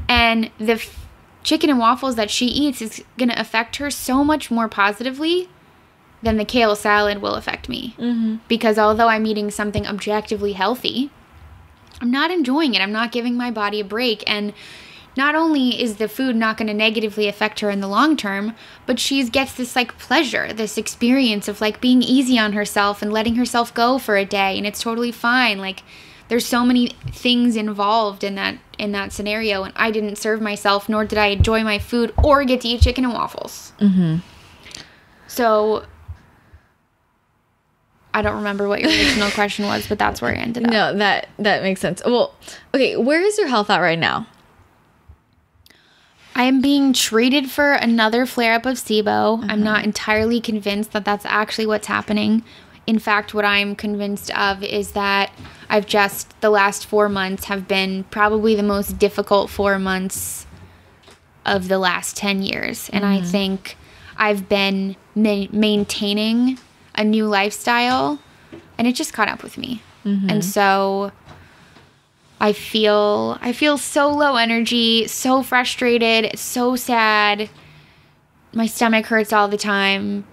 And the chicken and waffles that she eats is going to affect her so much more positively than the kale salad will affect me. Because although I'm eating something objectively healthy, I'm not enjoying it. I'm not giving my body a break. And not only is the food not going to negatively affect her in the long term, but she gets this like pleasure, this experience of like being easy on herself and letting herself go for a day. And it's totally fine. Like, there's so many things involved in that scenario, and I didn't serve myself, nor did I enjoy my food or get to eat chicken and waffles. So I don't remember what your original question was, but that's where I ended up. No, that makes sense. Well, okay, where is your health at right now? I am being treated for another flare-up of SIBO. I'm not entirely convinced that that's actually what's happening. In fact, what I'm convinced of is that the last 4 months have been probably the most difficult 4 months of the last 10 years. And I think I've been maintaining a new lifestyle, and it just caught up with me. And so I feel so low energy, so frustrated, so sad. My stomach hurts all the time.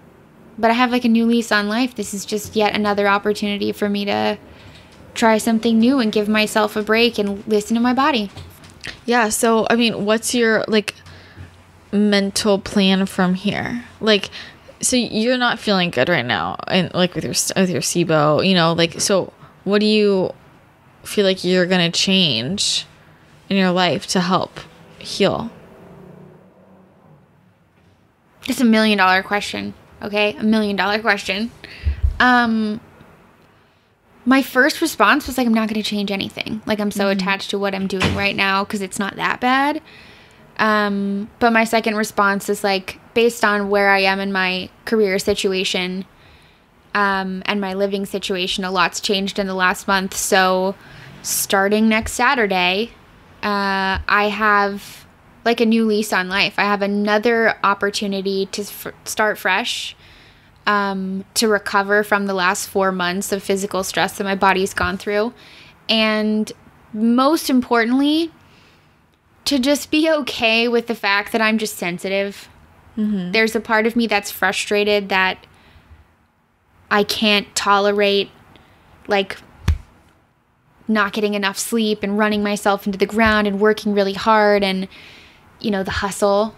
But I have like a new lease on life. This is just yet another opportunity for me to try something new and give myself a break and listen to my body. Yeah. So, I mean, what's your like mental plan from here? Like, so you're not feeling good right now, and like with your SIBO, you know, like, so what do you feel like you're gonna change in your life to help heal? It's $1 million question. Okay, $1 million question. My first response was like, I'm not going to change anything. Like, I'm so attached to what I'm doing right now because it's not that bad. But my second response is like, based on where I am in my career situation and my living situation, a lot's changed in the last month. So starting next Saturday, I have like a new lease on life. I have another opportunity to start fresh, to recover from the last 4 months of physical stress that my body's gone through. And most importantly, to just be okay with the fact that I'm just sensitive. There's a part of me that's frustrated that I can't tolerate like not getting enough sleep and running myself into the ground and working really hard and, you know, the hustle.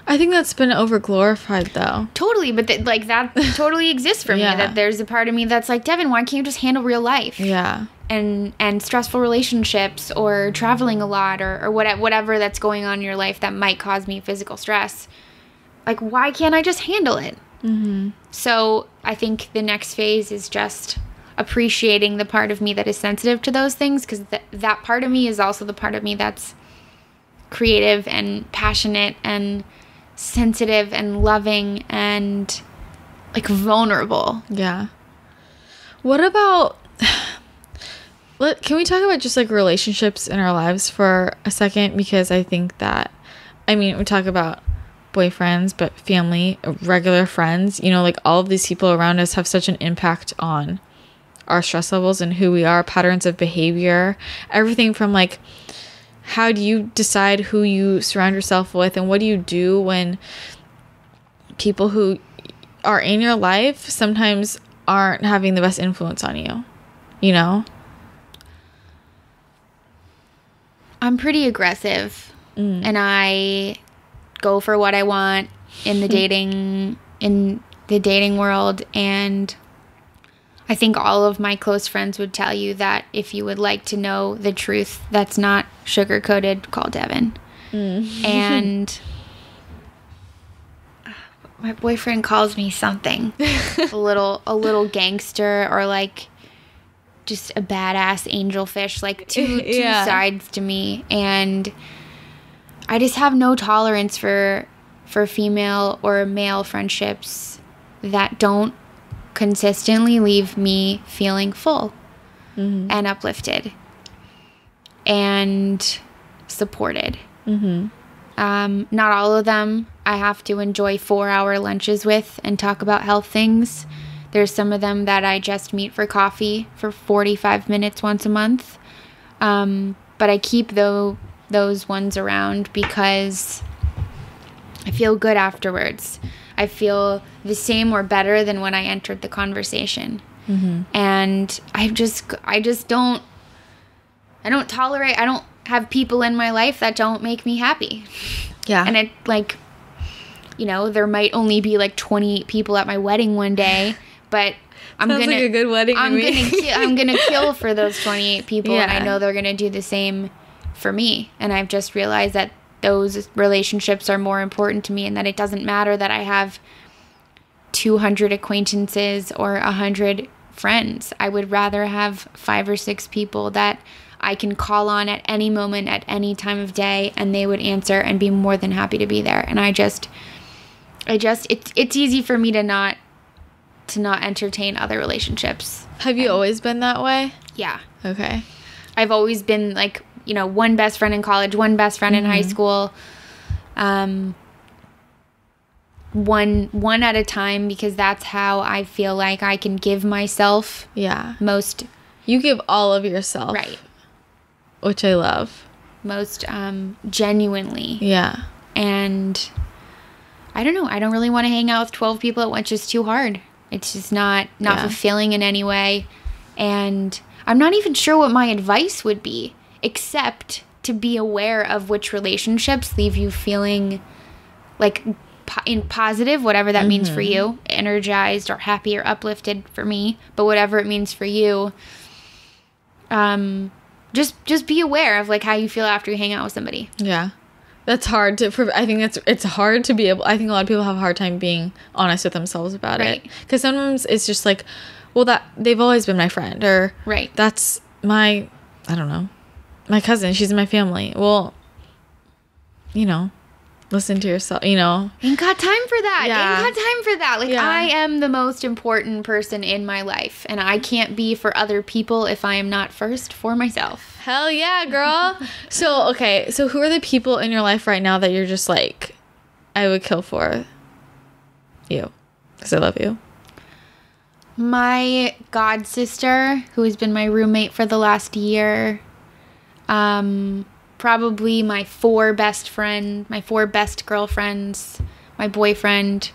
I think that's been overglorified though. Totally, but that totally exists for me. That there's a part of me that's like, Devyn, why can't you just handle real life? Yeah. And stressful relationships or traveling a lot or whatever that's going on in your life that might cause me physical stress. Like, why can't I just handle it? So I think the next phase is just appreciating the part of me that is sensitive to those things, because that part of me is also the part of me that's creative and passionate and sensitive and loving and like vulnerable. Yeah. What about, can we talk about just like relationships in our lives for a second? Because I think that, I mean, we talk about boyfriends, but family, regular friends, you know, like all of these people around us have such an impact on our stress levels and who we are, patterns of behavior, everything from like, how do you decide who you surround yourself with, and what do you do when people who are in your life sometimes aren't having the best influence on you, you know? I'm pretty aggressive, and I go for what I want in the dating world, and I think all of my close friends would tell you that if you would like to know the truth that's not sugar-coated, call Devyn. And my boyfriend calls me something. a little gangster, or like just a badass angelfish, like two sides to me. And I just have no tolerance for female or male friendships that don't consistently leave me feeling full and uplifted and supported. Not all of them I have to enjoy 4-hour lunches with and talk about health things. There's some of them that I just meet for coffee for 45 minutes once a month. But I keep those ones around because I feel good afterwards. I feel the same or better than when I entered the conversation. And I don't have people in my life that don't make me happy. Yeah. And it, like, you know, there might only be like 28 people at my wedding one day, but Sounds like a good wedding I'm gonna kill for those 28 people, and I know they're gonna do the same for me. And I've just realized that those relationships are more important to me, and that it doesn't matter that I have 200 acquaintances or 100 friends. I would rather have 5 or 6 people that I can call on at any moment, at any time of day, and they would answer and be more than happy to be there. And it's easy for me to not entertain other relationships. Have you always been that way? Yeah. Okay. I've always been like, one best friend in college, one best friend in high school, one at a time, because that's how I feel like I can give myself most. You give all of yourself. Right. Which I love. Most genuinely. Yeah. And I don't know. I don't really want to hang out with 12 people at once. It's just too hard. It's just not fulfilling in any way. And I'm not even sure what my advice would be, except to be aware of which relationships leave you feeling like in positive, whatever that means for you, energized or happy or uplifted for me, but whatever it means for you, just be aware of like how you feel after you hang out with somebody. Yeah. That's hard I think it's hard to be able, I think a lot of people have a hard time being honest with themselves about it. Because sometimes it's just like, well, that they've always been my friend, or that's my, I don't know, my cousin, she's in my family. Well, listen to yourself, Ain't got time for that. Yeah. Ain't got time for that. Like, I am the most important person in my life, and I can't be for other people if I am not first for myself. Hell yeah, girl. So who are the people in your life right now that you're just like, I would kill for you? Because I love you. My god sister, who has been my roommate for the last year. Probably my four best girlfriends, my boyfriend,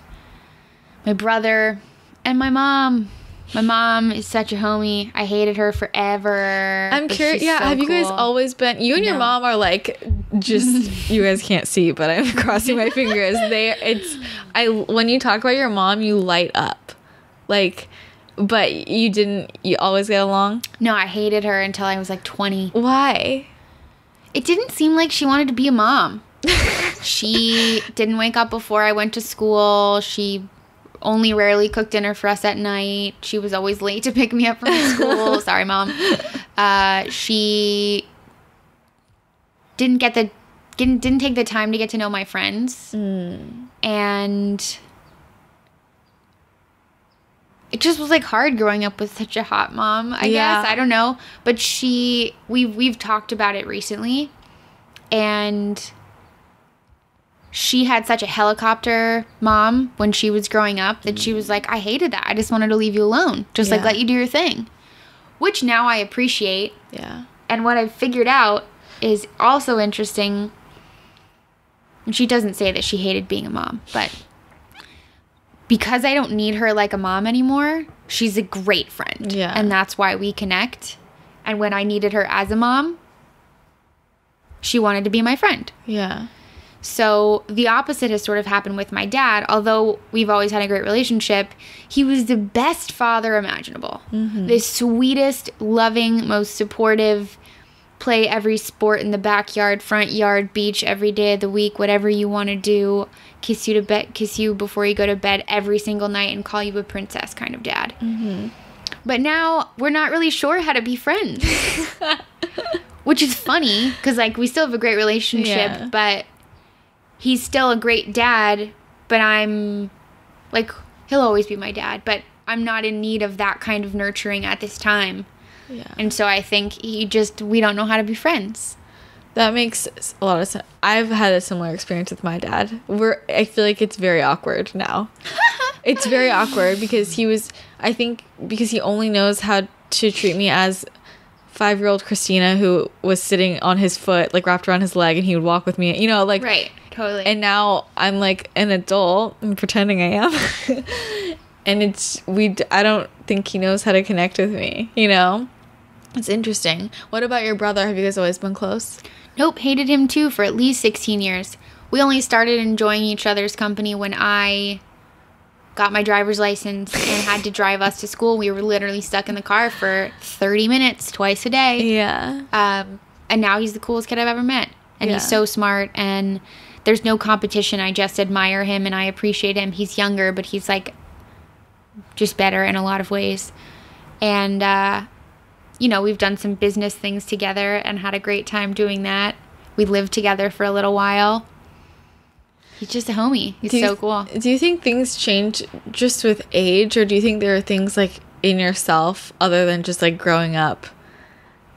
my brother, and my mom. My mom is such a homie. I hated her forever. I'm curious. Yeah, have you guys always been? You and your mom are like, just you guys can't see, but I'm crossing my fingers. When you talk about your mom, you light up, like. But you always get along? No, I hated her until I was like 20. Why? It didn't seem like she wanted to be a mom. She didn't wake up before I went to school. She only rarely cooked dinner for us at night. She was always late to pick me up from school. Sorry, Mom. She didn't take the time to get to know my friends. And it just was like hard growing up with such a hot mom, I guess. I don't know. But we've talked about it recently, and she had such a helicopter mom when she was growing up that she was like, I hated that. I just wanted to leave you alone. Just like let you do your thing. Which now I appreciate. Yeah. And what I've figured out is also interesting. And she doesn't say that she hated being a mom, but because I don't need her like a mom anymore, she's a great friend. Yeah. And that's why we connect. And when I needed her as a mom, she wanted to be my friend. Yeah. So the opposite has sort of happened with my dad. Although we've always had a great relationship, he was the best father imaginable. The sweetest, loving, most supportive, play every sport in the backyard, front yard, beach every day of the week, whatever you want to do. Kiss you before you go to bed every single night and call you a princess kind of dad. But now we're not really sure how to be friends. Which is funny because like we still have a great relationship, but he's still a great dad, but I'm like, he'll always be my dad, but I'm not in need of that kind of nurturing at this time. Yeah. And so I think we don't know how to be friends. That makes a lot of sense. I've had a similar experience with my dad. I feel like it's very awkward now. It's very awkward because because he only knows how to treat me as 5-year-old Christina who was sitting on his foot, like wrapped around his leg, and he would walk with me, like. Right, totally. And now I'm like an adult and pretending I am. And I don't think he knows how to connect with me, It's interesting. What about your brother? Have you guys always been close? Nope, hated him too for at least 16 years. We only started enjoying each other's company when I got my driver's license and had to drive us to school. We were literally stuck in the car for 30 minutes twice a day. Yeah. And now he's the coolest kid I've ever met. And he's so smart, and there's no competition. I just admire him and I appreciate him. He's younger, but he's like just better in a lot of ways. And we've done some business things together and had a great time doing that. We lived together for a little while. He's just a homie. He's so cool. Do you think things change just with age, or do you think there are things like in yourself other than just like growing up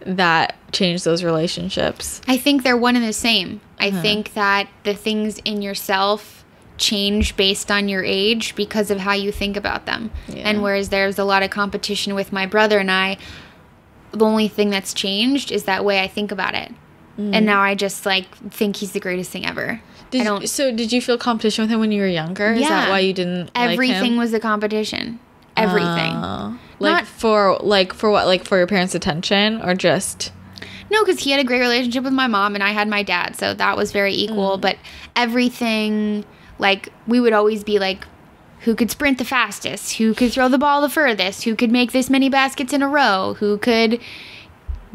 that change those relationships? I think they're one and the same. I think that the things in yourself change based on your age because of how you think about them. Yeah. And whereas there's a lot of competition with my brother and I, the only thing that's changed is that way I think about it. And now I just like think he's the greatest thing ever. So did you feel competition with him when you were younger? Yeah. Is that why you didn't Everything like him? was a competition. Everything. For what? Like for your parents' attention, or just? No, because he had a great relationship with my mom and I had my dad, so that was very equal. But everything, like, we would always be like, who could sprint the fastest? Who could throw the ball the furthest? Who could make this many baskets in a row? Who could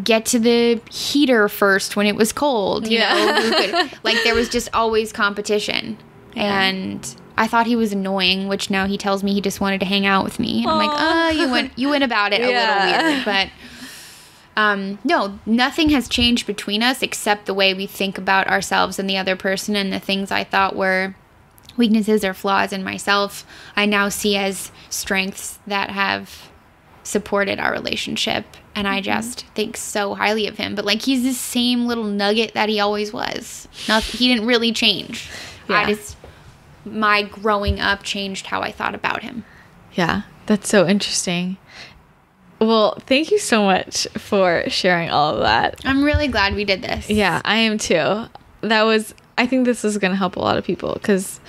get to the heater first when it was cold? You know, who could, like, there was just always competition. Yeah. And I thought he was annoying, which now he tells me he just wanted to hang out with me. And I'm like, oh, you went about it a little weird. But no, nothing has changed between us except the way we think about ourselves and the other person, and the things I thought were weaknesses or flaws in myself, I now see as strengths that have supported our relationship. And I just think so highly of him. But, like, he's the same little nugget that he always was. He didn't really change. Yeah. My growing up changed how I thought about him. Yeah, that's so interesting. Well, thank you so much for sharing all of that. I'm really glad we did this. Yeah, I am too. I think this is going to help a lot of people, because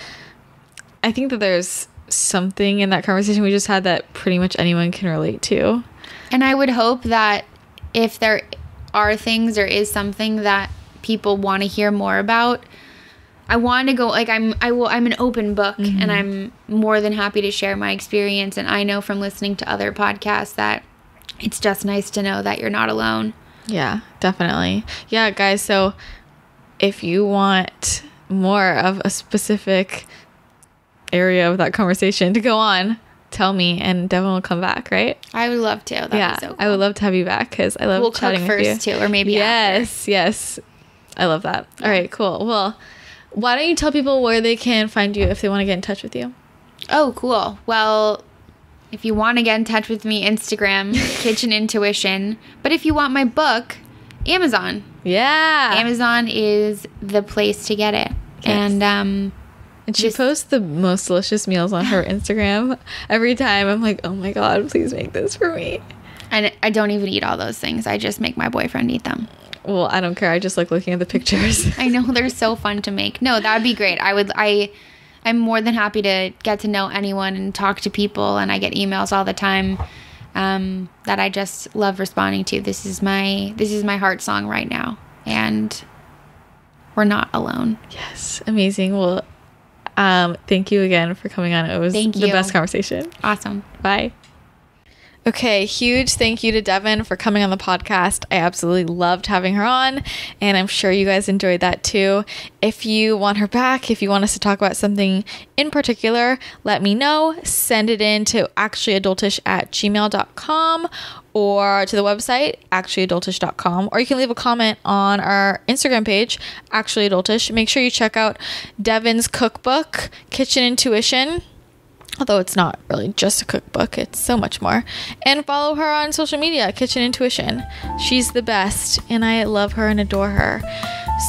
I think that there's something in that conversation we just had that pretty much anyone can relate to. And I would hope that if there are things or is something that people want to hear more about, I want to go, like, I'm an open book, and I'm more than happy to share my experience. And I know from listening to other podcasts that it's just nice to know that you're not alone. Yeah, definitely. Yeah, guys, so if you want more of a specific area of that conversation to go on, tell me, and Devyn will come back, right? I would love to. That'd be so cool. I would love to have you back, because I love chatting with you. We'll cook first, too, or maybe after. Yes. I love that. Yeah. All right, cool. Well, why don't you tell people where they can find you if they want to get in touch with you? Oh, cool. Well, if you want to get in touch with me, Instagram, Kitchen Intuition. But if you want my book, Amazon. Yeah. Amazon is the place to get it. Yes. And she posts the most delicious meals on her Instagram. Every time I'm like, oh my God, please make this for me. And I don't even eat all those things. I just make my boyfriend eat them. Well, I don't care. I just like looking at the pictures. I know, they're so fun to make. No, that would be great. I'm more than happy to get to know anyone and talk to people, and I get emails all the time that I just love responding to. This is my heart song right now, and we're not alone. Yes, amazing. Well, thank you again for coming on. It was the best conversation. Awesome. Bye. Okay, huge thank you to Devyn for coming on the podcast. I absolutely loved having her on, and I'm sure you guys enjoyed that too. If you want her back, if you want us to talk about something in particular, let me know. Send it in to actuallyadultish@gmail.com or to the website, actuallyadultish.com, or you can leave a comment on our Instagram page, actuallyadultish. Make sure you check out Devyn's cookbook, Kitchen Intuition. Although it's not really just a cookbook, it's so much more. And follow her on social media, Kitchen Intuition. She's the best, and I love her and adore her.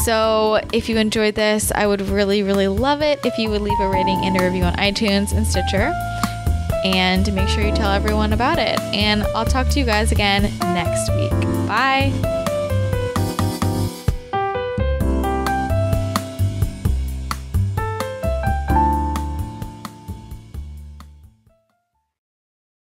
So if you enjoyed this, I would really, really love it if you would leave a rating and a review on iTunes and Stitcher. And make sure you tell everyone about it. And I'll talk to you guys again next week. Bye.